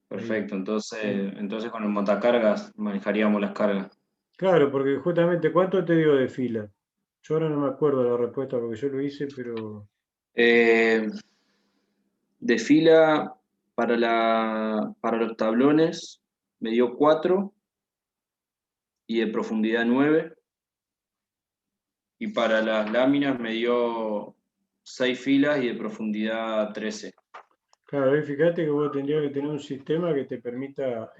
Perfecto. Entonces con el montacargas manejaríamos las cargas. Claro, porque justamente, ¿cuánto te dio de fila? Yo ahora no me acuerdo la respuesta porque yo lo hice, pero... Eh, de fila para los tablones me dio 4 y de profundidad 9. Y para las láminas me dio 6 filas y de profundidad 13. Claro, ahí fíjate que vos tendrías que tener un sistema que te permita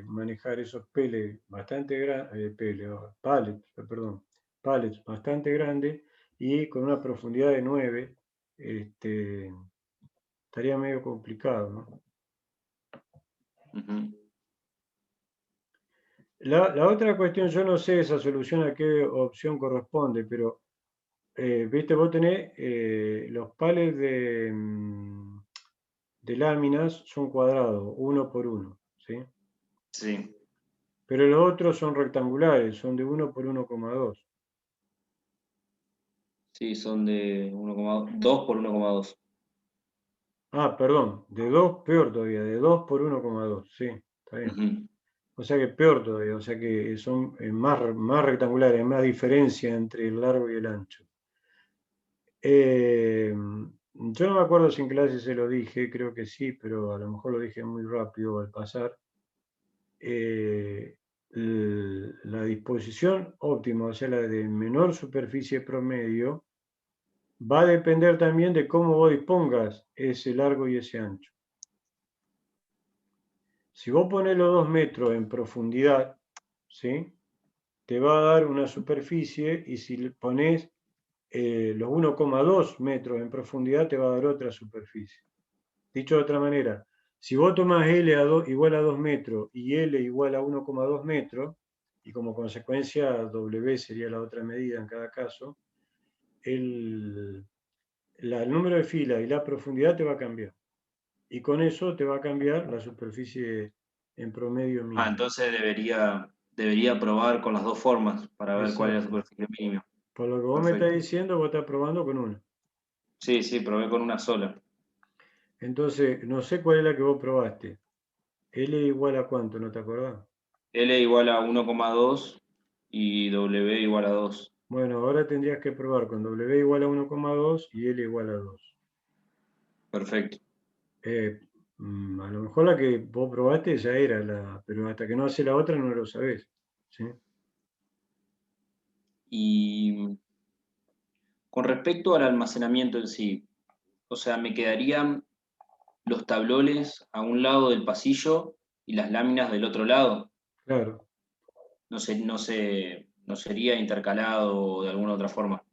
manejar esos pellets bastante grandes, pallets bastante grandes y con una profundidad de 9, estaría medio complicado, ¿no? Ujú. La otra cuestión, yo no sé esa solución a qué opción corresponde, pero viste, vos tenés los pallets de láminas son cuadrados, 1 por 1, ¿sí? Sí, Pero los otros son rectangulares, son de 1 por 1,2. sí, son de 2 por 1,2. Ah, perdón, de 2, peor todavía, de 2 por 1,2, sí, está bien. Ujú. O sea que peor todavía, o sea que son más rectangulares, más diferencia entre el largo y el ancho. Yo no me acuerdo si en clase se lo dije, creo que sí, pero a lo mejor lo dije muy rápido al pasar. La disposición óptima, o sea, la de menor superficie promedio, va a depender también de cómo vos dispongas ese largo y ese ancho. Si vos pones los 2 metros en profundidad, ¿sí? Te va a dar una superficie, y si pones los 1,2 metros en profundidad, te va a dar otra superficie. Dicho de otra manera, si vos tomás L igual a 2 metros y L igual a 1,2 metros, y como consecuencia W sería la otra medida en cada caso, el número de filas y la profundidad te va a cambiar. Y con eso te va a cambiar la superficie en promedio mínimo. Entonces debería probar con las dos formas para ver cuál es la Exacto. superficie mínima. Por lo que vos me estás Perfecto. diciendo, vos estás probando con una. Sí, sí, probé con una sola. Entonces, no sé cuál es la que vos probaste. L igual a cuánto, ¿no te acordás? L igual a 1,2 y W igual a 2. Bueno, ahora tendrías que probar con W igual a 1,2 y L igual a 2. Perfecto. A lo mejor la que vos probaste ya era la, pero hasta que no hace la otra no lo sabés, ¿sí? Y con respecto al almacenamiento en sí, o sea, me quedarían los tablones a un lado del pasillo y las láminas del otro lado. Claro. No sería intercalado de alguna otra forma.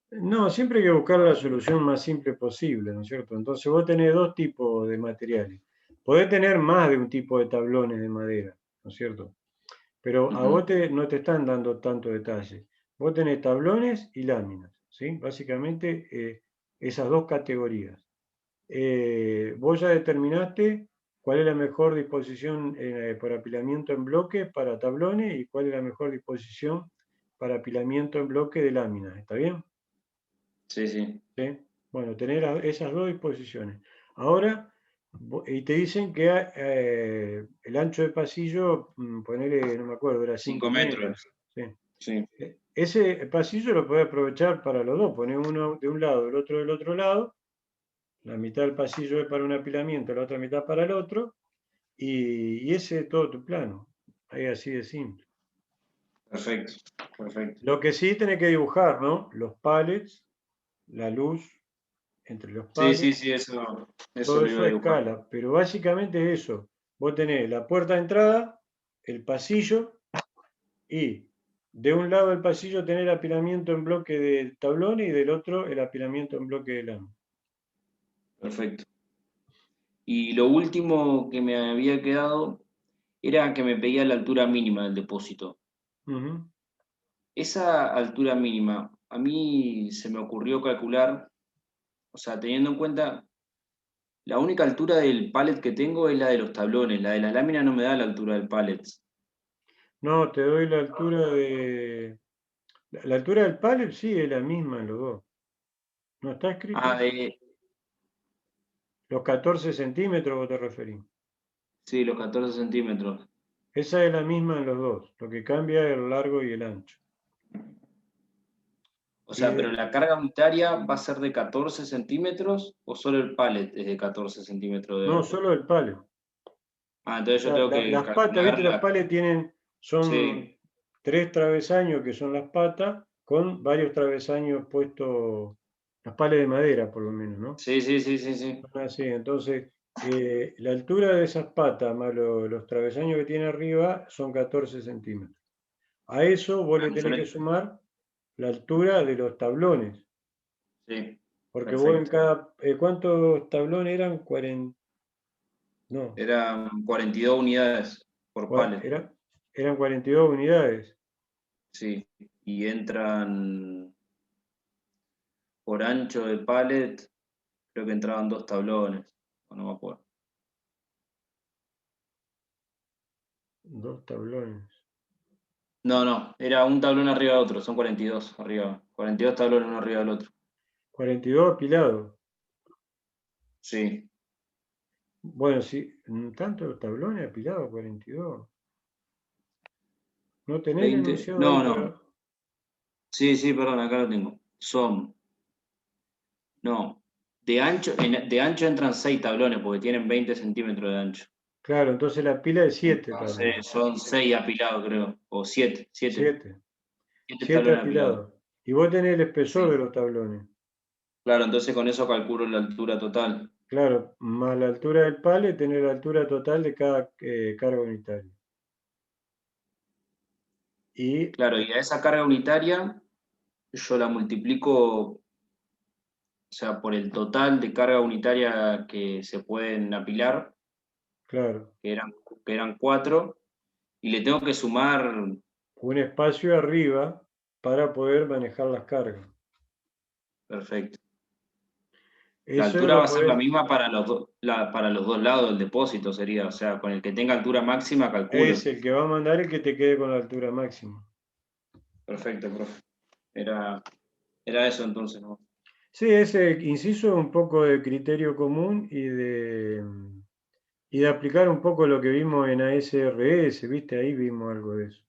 No, siempre hay que buscar la solución más simple posible, ¿no es cierto? Entonces vos tenés dos tipos de materiales. Podés tener más de un tipo de tablones de madera, ¿no es cierto? Pero a vos no te están dando tanto detalle. Vos tenés tablones y láminas, ¿sí? Básicamente esas dos categorías. Vos ya determinaste cuál es la mejor disposición por apilamiento en bloque para tablones y cuál es la mejor disposición para apilamiento en bloque de láminas, ¿está bien? Sí, sí. ¿Sí? Bueno, tener esas dos disposiciones. Ahora, y te dicen que el ancho de pasillo, ponele, no me acuerdo, era 5 5 metros. metros. ¿Sí? Sí. Ese pasillo lo podés aprovechar para los dos, poner uno de un lado, el otro del otro lado, la mitad del pasillo es para un apilamiento, la otra mitad para el otro, y ese es todo tu plano. Ahí así de simple. Perfecto, perfecto. Lo que sí tenés que dibujar, ¿no? Los pallets, la luz entre los Sí, pallets. sí, sí, eso Todo lo iba eso a a dibujar. escala, pero básicamente es eso. vos tenés la puerta de entrada, el pasillo, y de un lado del pasillo tenés el apilamiento en bloque de tablones y del otro el apilamiento en bloque de lámina. Perfecto. Y lo último que me había quedado era que me pedía la altura mínima del depósito. Ujú. Esa altura mínima, a mí se me ocurrió calcular, o sea, teniendo en cuenta, la única altura del pallet que tengo es la de los tablones, la de la lámina no me da la altura del pallet. No, te doy la altura de... La altura del pallet sí es la misma en los dos. ¿No está escrito? Ah, Los 14 centímetros vos te referís. sí, los 14 centímetros. Esa es la misma en los dos. Lo que cambia es el largo y el ancho. O Y sea, pero la carga unitaria va a ser de 14 centímetros o solo el pallet es de 14 centímetros no, solo el pallet. Ah, entonces yo tengo que Las patas, calcular ¿viste? Las pales son Sí, 3 travesaños que son las patas, con varios travesaños puestos, las pales de madera por lo menos, ¿no? sí, sí, sí, sí, sí. Así, entonces, la altura de esas patas más los travesaños que tiene arriba son 14 centímetros. A eso vos le Yo tenés que sumar la altura de los tablones, Sí, porque vos en perfecto. cada, ¿cuántos tablones eran? 40, no, Eran 42 unidades por pallet, eran 42 unidades. sí. Y entran por ancho de pallet, creo que entraban 2 tablones, o no me acuerdo. Dos tablones. No, no, era un tablón arriba de otro, son 42 arriba. 42 tablones uno arriba del otro. 42 apilados. Sí. Bueno, sí, tantos tablones apilados, 42. ¿No tenés el 20. enunciado ahí No, no. para...? Sí, sí, perdón, acá lo tengo. No. De ancho entran 6 tablones porque tienen 20 centímetros de ancho. Claro, entonces la pila es 7 tablones. Entonces son 6 apilados, creo. O 7, 7. 7. 7 7 tablones apilados. apilados. Y vos tenés el espesor de Sí. los tablones. Claro, entonces con eso calculo la altura total. Claro, más la altura del pale, tenés la altura total de cada carga unitaria. Y, Claro, y a esa carga unitaria yo la multiplico, o sea, por el total de carga unitaria que se pueden apilar, claro, que eran 4, y le tengo que sumar, un espacio arriba para poder manejar las cargas. perfecto. La Eso altura va lo a ser la podés... misma para para los dos lados del depósito, sería, o sea, con el que tenga altura máxima calculo. Es el que va a mandar el que te quede con la altura máxima. Perfecto, profe. Era eso entonces, ¿no? Sí, ese inciso un poco de criterio común y de aplicar un poco lo que vimos en ASRS, ¿viste? Ahí vimos algo de eso.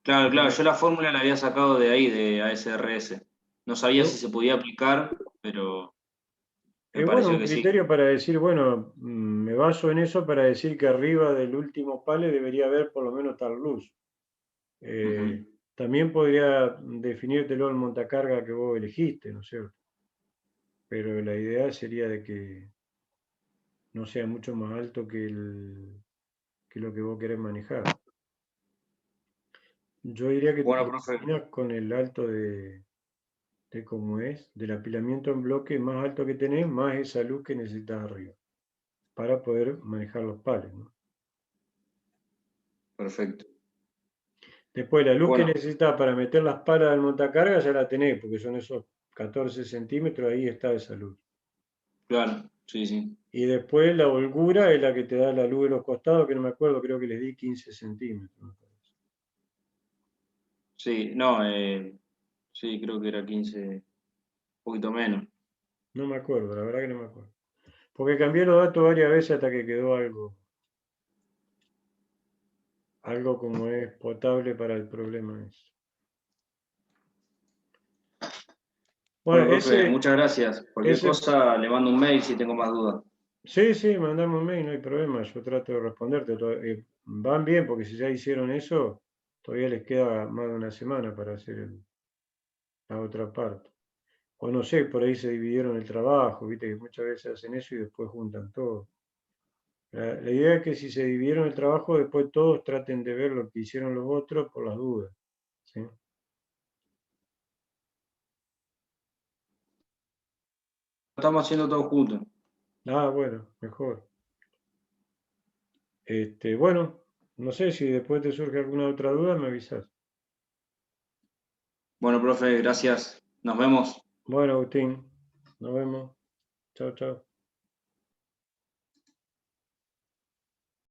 Claro, claro, Bueno, yo la fórmula la había sacado de ahí, de ASRS. No sabía si es se podía aplicar, pero me bueno, pareció un que sí. criterio para decir, bueno, me baso en eso para decir que arriba del último pale debería haber por lo menos tal luz. Ujú. También podría definírtelo el montacarga que vos elegiste, ¿no es cierto? Pero la idea sería de que no sea mucho más alto que lo que vos querés manejar. Yo diría que Bueno, lo profe, combinas con el alto de cómo es, del apilamiento en bloque más alto que tenés, más esa luz que necesitas arriba, para poder manejar los palos, ¿no? perfecto. Después la luz que Bueno, necesitas para meter las palas del montacarga ya la tenés, porque son esos 14 centímetros, ahí está esa luz. claro, sí, sí. Y después la holgura es la que te da la luz de los costados, que no me acuerdo, creo que les di 15 centímetros. Me parece. Sí, no, sí, creo que era 15, un poquito menos. No me acuerdo, la verdad que no me acuerdo. Porque cambié los datos varias veces hasta que quedó algo como es potable para el problema ese. Bueno, Bueno, profe, muchas gracias. Cualquier ese, cosa le mando un mail si tengo más dudas. sí, sí, mandame un mail, no hay problema, yo trato de responderte. Van bien, porque si ya hicieron eso, todavía les queda más de una semana para hacer la otra parte. O no sé, por ahí se dividieron el trabajo, viste que muchas veces hacen eso y después juntan todo. La idea es que si se dividieron el trabajo, después todos traten de ver lo que hicieron los otros por las dudas. ¿Sí? Estamos haciendo todo juntos. Ah, bueno, mejor. Bueno, no sé si después te surge alguna otra duda, me avisas. Bueno, profe, gracias. Nos vemos. Bueno, Agustín, nos vemos. Chao, chao.